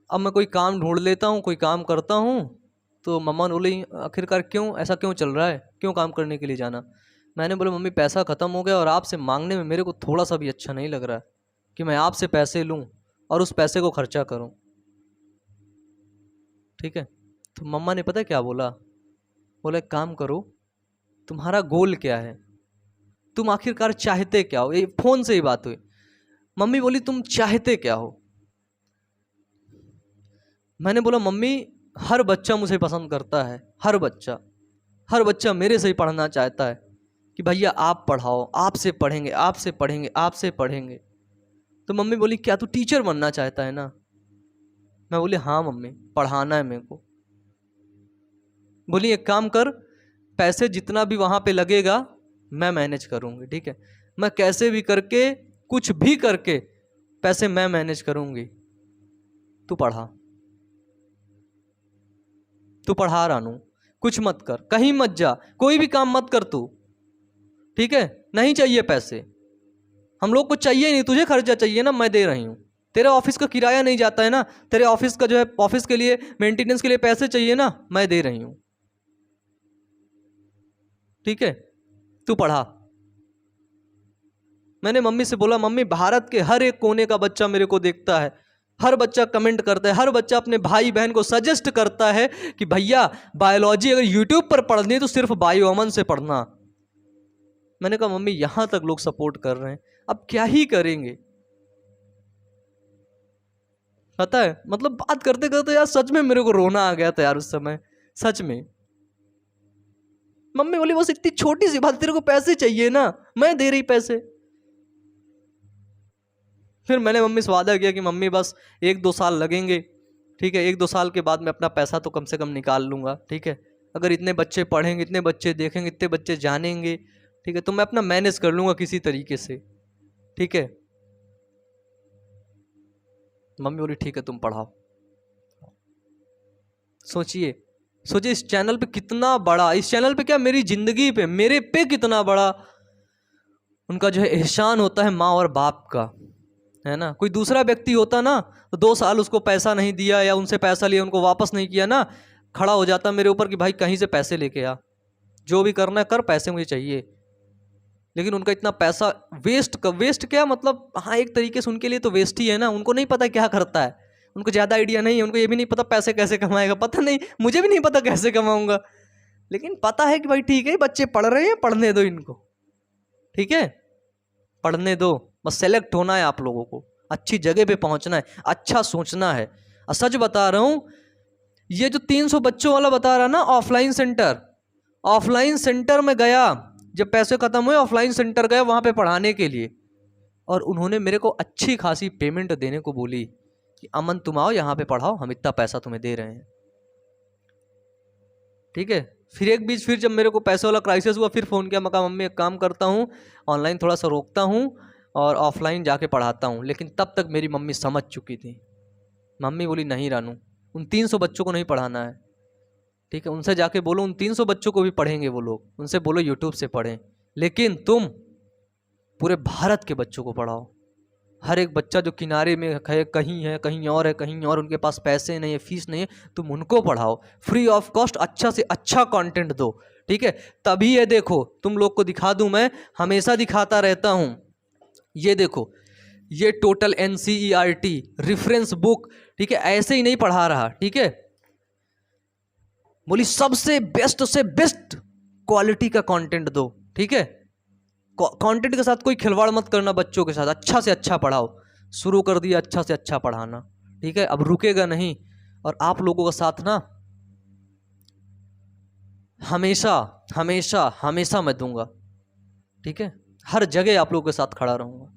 अब मैं कोई काम ढूंढ लेता हूँ, कोई काम करता हूँ। तो मम्मा ने बोली आखिरकार क्यों, ऐसा क्यों चल रहा है, क्यों काम करने के लिए जाना। मैंने बोला मम्मी पैसा ख़त्म हो गया और आपसे मांगने में मेरे को थोड़ा सा भी अच्छा नहीं लग रहा है कि मैं आपसे पैसे लूँ और उस पैसे को खर्चा करूँ, ठीक है। तो मम्मा ने पता है क्या बोला, बोला एक काम करो, तुम्हारा गोल क्या है, तुम आखिरकार चाहते क्या हो। ये फ़ोन से ही बात हुई, मम्मी बोली तुम चाहते क्या हो। मैंने बोला मम्मी हर बच्चा मुझे पसंद करता है, हर बच्चा मेरे से ही पढ़ना चाहता है कि भैया आप पढ़ाओ, आपसे पढ़ेंगे, आपसे पढ़ेंगे, आपसे पढ़ेंगे। तो मम्मी बोली क्या तू टीचर बनना चाहता है ना। मैं बोली हाँ मम्मी पढ़ाना है मेरे को। बोली एक काम कर, पैसे जितना भी वहाँ पे लगेगा मैं मैनेज करूँगी, ठीक है, मैं कैसे भी करके कुछ भी करके पैसे मैं मैनेज करूँगी, तू पढ़ा, तू पढ़ा रानू, कुछ मत कर, कहीं मत जा, कोई भी काम मत कर तू, ठीक है, नहीं चाहिए पैसे, हम लोग को चाहिए नहीं, तुझे खर्चा चाहिए ना, मैं दे रही हूँ। तेरे ऑफिस का किराया नहीं जाता है ना, तेरे ऑफिस का जो है ऑफिस के लिए मेंटेनेंस के लिए पैसे चाहिए ना, मैं दे रही हूँ, ठीक है, तू पढ़ा। मैंने मम्मी से बोला मम्मी भारत के हर एक कोने का बच्चा मेरे को देखता है, हर बच्चा कमेंट करता है, हर बच्चा अपने भाई बहन को सजेस्ट करता है कि भैया बायोलॉजी अगर यूट्यूब पर पढ़नी है तो सिर्फ बायो अमन से पढ़ना। मैंने कहा मम्मी यहां तक लोग सपोर्ट कर रहे हैं, अब क्या ही करेंगे। पता है मतलब बात करते करते यार सच में मेरे को रोना आ गया था यार उस समय, सच में। मम्मी बोली बस इतनी छोटी सी बात, तेरे को पैसे चाहिए ना, मैं दे रही पैसे। फिर मैंने मम्मी से वादा किया कि मम्मी बस 1-2 साल लगेंगे, ठीक है, 1-2 साल के बाद मैं अपना पैसा तो कम से कम निकाल लूँगा, ठीक है, अगर इतने बच्चे पढ़ेंगे, इतने बच्चे देखेंगे, इतने बच्चे जानेंगे, ठीक है, तो मैं अपना मैनेज कर लूँगा किसी तरीके से, ठीक है। मम्मी बोली ठीक है तुम पढ़ाओ। सोचिए सोचिए इस चैनल पे कितना बड़ा, इस चैनल पे क्या मेरी ज़िंदगी पे, मेरे पे कितना बड़ा उनका जो है एहसान होता है माँ और बाप का, है ना। कोई दूसरा व्यक्ति होता ना तो 2 साल उसको पैसा नहीं दिया या उनसे पैसा लिया उनको वापस नहीं किया ना, खड़ा हो जाता मेरे ऊपर कि भाई कहीं से पैसे लेके आ, जो भी करना है कर, पैसे मुझे चाहिए। लेकिन उनका इतना पैसा वेस्ट क्या मतलब, हाँ एक तरीके से उनके लिए तो वेस्ट ही है ना, उनको नहीं पता क्या करता है, उनको ज़्यादा आइडिया नहीं है, उनको ये भी नहीं पता पैसे कैसे कमाएगा, पता नहीं, मुझे भी नहीं पता कैसे कमाऊंगा, लेकिन पता है कि भाई ठीक है बच्चे पढ़ रहे हैं, पढ़ने दो इनको, ठीक है, पढ़ने दो, बस सेलेक्ट होना है आप लोगों को, अच्छी जगह पे पहुंचना है, अच्छा सोचना है। और सच बता रहा हूँ, ये जो 300 बच्चों वाला बता रहा ना ऑफलाइन सेंटर में गया, जब पैसे खत्म हुए ऑफलाइन सेंटर गया वहाँ पे पढ़ाने के लिए, और उन्होंने मेरे को अच्छी खासी पेमेंट देने को बोली कि अमन तुम आओ यहाँ पे पढ़ाओ, हम इतना पैसा तुम्हें दे रहे हैं, ठीक है। फिर जब मेरे को पैसे वाला क्राइसिस हुआ, फिर फ़ोन किया, मैं कहा मम्मी एक काम करता हूँ, ऑनलाइन थोड़ा सा रोकता हूँ और ऑफलाइन जाके पढ़ाता हूँ। लेकिन तब तक मेरी मम्मी समझ चुकी थी। मम्मी बोली नहीं रानू, उन 300 बच्चों को नहीं पढ़ाना है, ठीक है, उनसे जाके बोलो उन 300 बच्चों को भी पढ़ेंगे वो लोग, उनसे बोलो यूट्यूब से पढ़ें, लेकिन तुम पूरे भारत के बच्चों को पढ़ाओ। हर एक बच्चा जो किनारे में है, कहीं है, कहीं और है, कहीं और, उनके पास पैसे नहीं है, फीस नहीं है, तुम उनको पढ़ाओ फ्री ऑफ कॉस्ट, अच्छा से अच्छा कंटेंट दो। ठीक है, तभी ये देखो तुम लोग को दिखा दूं, मैं हमेशा दिखाता रहता हूं, ये देखो ये टोटल NCERT रेफरेंस बुक, ठीक है, ऐसे ही नहीं पढ़ा रहा। ठीक है, बोली सबसे बेस्ट से बेस्ट क्वालिटी का कंटेंट दो। ठीक है, कंटेंट के साथ कोई खिलवाड़ मत करना, बच्चों के साथ अच्छा से अच्छा पढ़ाओ। शुरू कर दिया अच्छा से अच्छा पढ़ाना। ठीक है, अब रुकेगा नहीं, और आप लोगों का साथ ना हमेशा हमेशा हमेशा मैं दूंगा। ठीक है, हर जगह आप लोगों के साथ खड़ा रहूंगा।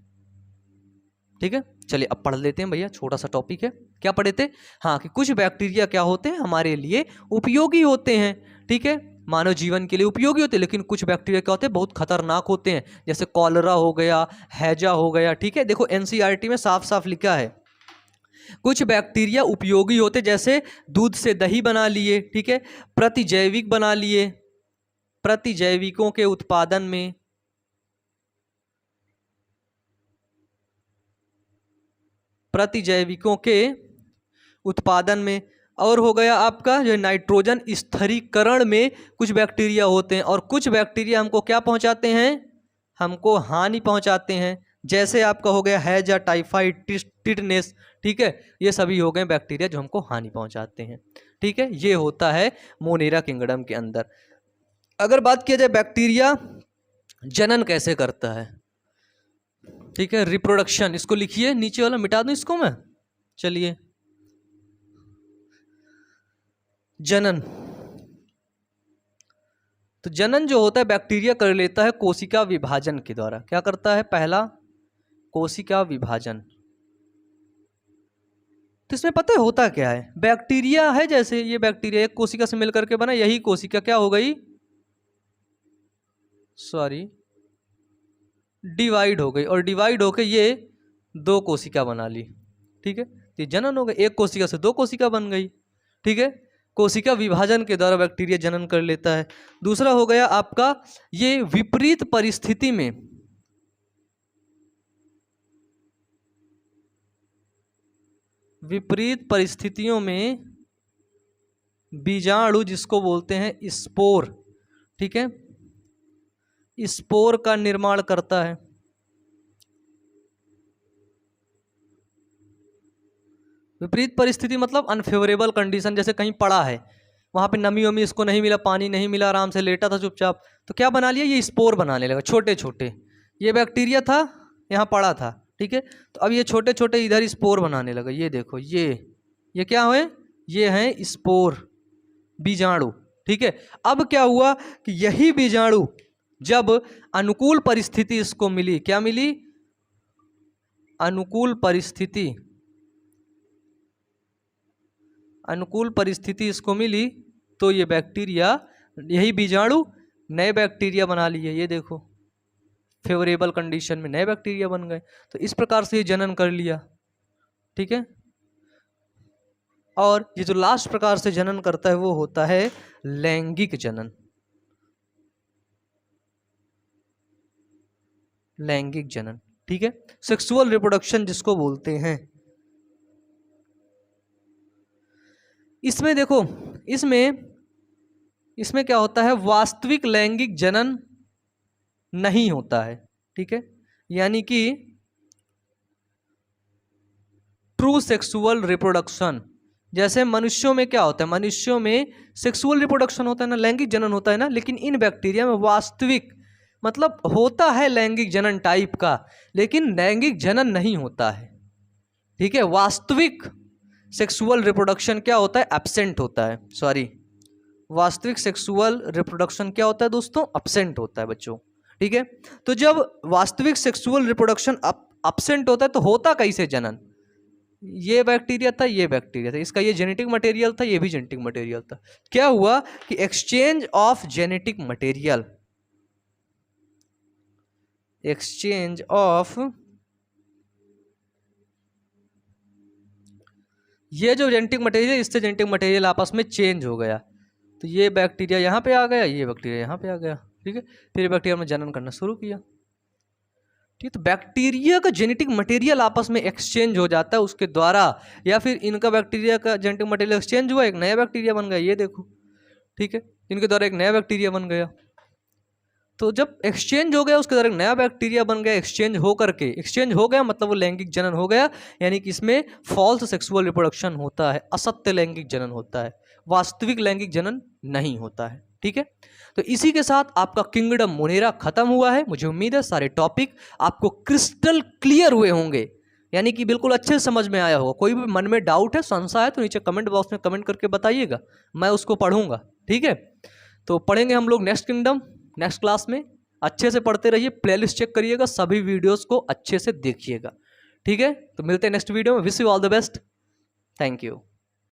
ठीक है, चलिए अब पढ़ लेते हैं भैया, छोटा सा टॉपिक है। क्या पढ़े थे? हाँ, कि कुछ बैक्टीरिया क्या होते हैं, हमारे लिए उपयोगी होते हैं। ठीक है, मानव जीवन के लिए उपयोगी होते हैं, लेकिन कुछ बैक्टीरिया क्या होते हैं, बहुत खतरनाक होते हैं, जैसे कॉलरा हो गया, हैजा हो गया। ठीक है, देखो NCERT में साफ साफ लिखा है, कुछ बैक्टीरिया उपयोगी होते, जैसे दूध से दही बना लिए। ठीक है, प्रतिजैविक बना लिए, प्रतिजैविकों के उत्पादन में, प्रतिजैविकों के उत्पादन में, और हो गया आपका जो नाइट्रोजन स्थिरीकरण में कुछ बैक्टीरिया होते हैं, और कुछ बैक्टीरिया हमको क्या पहुंचाते हैं, हमको हानि पहुंचाते हैं, जैसे आपका हो गया हैजा, टाइफाइड, टिटनेस। ठीक है, ये सभी हो गए बैक्टीरिया जो हमको हानि पहुंचाते हैं। ठीक है, ये होता है मोनेरा किंगडम के अंदर। अगर बात किया जाए बैक्टीरिया जनन कैसे करता है, ठीक है, रिप्रोडक्शन, इसको लिखिए, नीचे वाला मिटा दूं इसको मैं, चलिए, जनन। तो जनन जो होता है बैक्टीरिया कर लेता है कोशिका विभाजन के द्वारा। क्या करता है? पहला कोशिका विभाजन। तो इसमें पता है होता क्या है, बैक्टीरिया है, जैसे ये बैक्टीरिया एक कोशिका से मिलकर के बना, यही कोशिका क्या हो गई, सॉरी, डिवाइड हो गई, और डिवाइड होकर ये 2 कोशिका बना ली। ठीक है, तो जनन हो गया, एक कोशिका से 2 कोशिका बन गई। ठीक है, कोशिका विभाजन के द्वारा बैक्टीरिया जनन कर लेता है। दूसरा हो गया आपका ये विपरीत परिस्थिति में, विपरीत परिस्थितियों में बीजाणु, जिसको बोलते हैं स्पोर, ठीक है, स्पोर का निर्माण करता है। विपरीत परिस्थिति मतलब अनफेवरेबल कंडीशन, जैसे कहीं पड़ा है, वहां पे नमी वमी इसको नहीं मिला, पानी नहीं मिला, आराम से लेटा था चुपचाप, तो क्या बना लिया, ये स्पोर बनाने लगा छोटे छोटे। ये बैक्टीरिया था, यहाँ पड़ा था। ठीक है, तो अब ये छोटे छोटे इधर स्पोर बनाने लगा। ये देखो, ये क्या है, ये हैं स्पोर, बीजाणु। ठीक है, अब क्या हुआ कि यही बीजाणु जब अनुकूल परिस्थिति इसको मिली, क्या मिली, अनुकूल परिस्थिति, अनुकूल परिस्थिति इसको मिली, तो ये बैक्टीरिया, यही बीजाणु नए बैक्टीरिया बना लिए। ये देखो, फेवरेबल कंडीशन में नए बैक्टीरिया बन गए। तो इस प्रकार से ये जनन कर लिया। ठीक है, और ये जो लास्ट प्रकार से जनन करता है वो होता है लैंगिक जनन। लैंगिक जनन, ठीक है, सेक्सुअल रिप्रोडक्शन जिसको बोलते हैं। इसमें देखो, इसमें क्या होता है, वास्तविक लैंगिक जनन नहीं होता है। ठीक है, यानी कि ट्रू सेक्सुअल रिप्रोडक्शन, जैसे मनुष्यों में क्या होता है, मनुष्यों में सेक्सुअल रिप्रोडक्शन होता है ना, लैंगिक जनन होता है ना, लेकिन इन बैक्टीरिया में वास्तविक मतलब होता है लैंगिक जनन टाइप का, लेकिन लैंगिक जनन नहीं होता है। ठीक है, वास्तविक सेक्सुअल रिप्रोडक्शन क्या होता है, एब्सेंट होता है। सॉरी, वास्तविक सेक्सुअल रिप्रोडक्शन क्या होता है दोस्तों, एब्सेंट होता है बच्चों। ठीक है, तो जब वास्तविक सेक्सुअल रिप्रोडक्शन एब्सेंट होता है तो होता कैसे जनन, ये बैक्टीरिया था, ये बैक्टीरिया था, इसका ये जेनेटिक मटेरियल था, ये भी जेनेटिक मटेरियल था। क्या हुआ कि exchange of genetic material, exchange of, ये जो जेनेटिक मटेरियल, इससे जेनेटिक मटेरियल आपस में चेंज हो गया, तो ये बैक्टीरिया यहाँ पे आ गया, ये बैक्टीरिया यहाँ पे आ गया, ठीक है। फिर ये बैक्टीरिया में जनन करना शुरू किया, ठीक। तो बैक्टीरिया का जेनेटिक मटेरियल आपस में एक्सचेंज हो जाता है उसके द्वारा, या फिर इनका बैक्टीरिया का जेनेटिक मटेरियल एक्सचेंज हुआ, एक नया बैक्टीरिया बन गया, ये देखो, ठीक है। इनके द्वारा एक नया बैक्टीरिया बन गया। तो जब एक्सचेंज हो गया उसके द्वारा एक नया बैक्टीरिया बन गया, एक्सचेंज हो करके, एक्सचेंज हो गया मतलब वो लैंगिक जनन हो गया, यानी कि इसमें फॉल्स सेक्सुअल रिप्रोडक्शन होता है, असत्य लैंगिक जनन होता है, वास्तविक लैंगिक जनन नहीं होता है, ठीक है। तो इसी के साथ आपका किंगडम मोनेरा खत्म हुआ है। मुझे उम्मीद है सारे टॉपिक आपको क्रिस्टल क्लियर हुए होंगे, यानी कि बिल्कुल अच्छे से समझ में आया होगा। कोई भी मन में डाउट है, संशय है, तो नीचे कमेंट बॉक्स में कमेंट करके बताइएगा, मैं उसको पढ़ूंगा, ठीक है। तो पढ़ेंगे हम लोग नेक्स्ट किंगडम नेक्स्ट क्लास में। अच्छे से पढ़ते रहिए, प्लेलिस्ट चेक करिएगा, सभी वीडियोस को अच्छे से देखिएगा, ठीक है। तो मिलते हैं नेक्स्ट वीडियो में। Wish you all the best, thank you.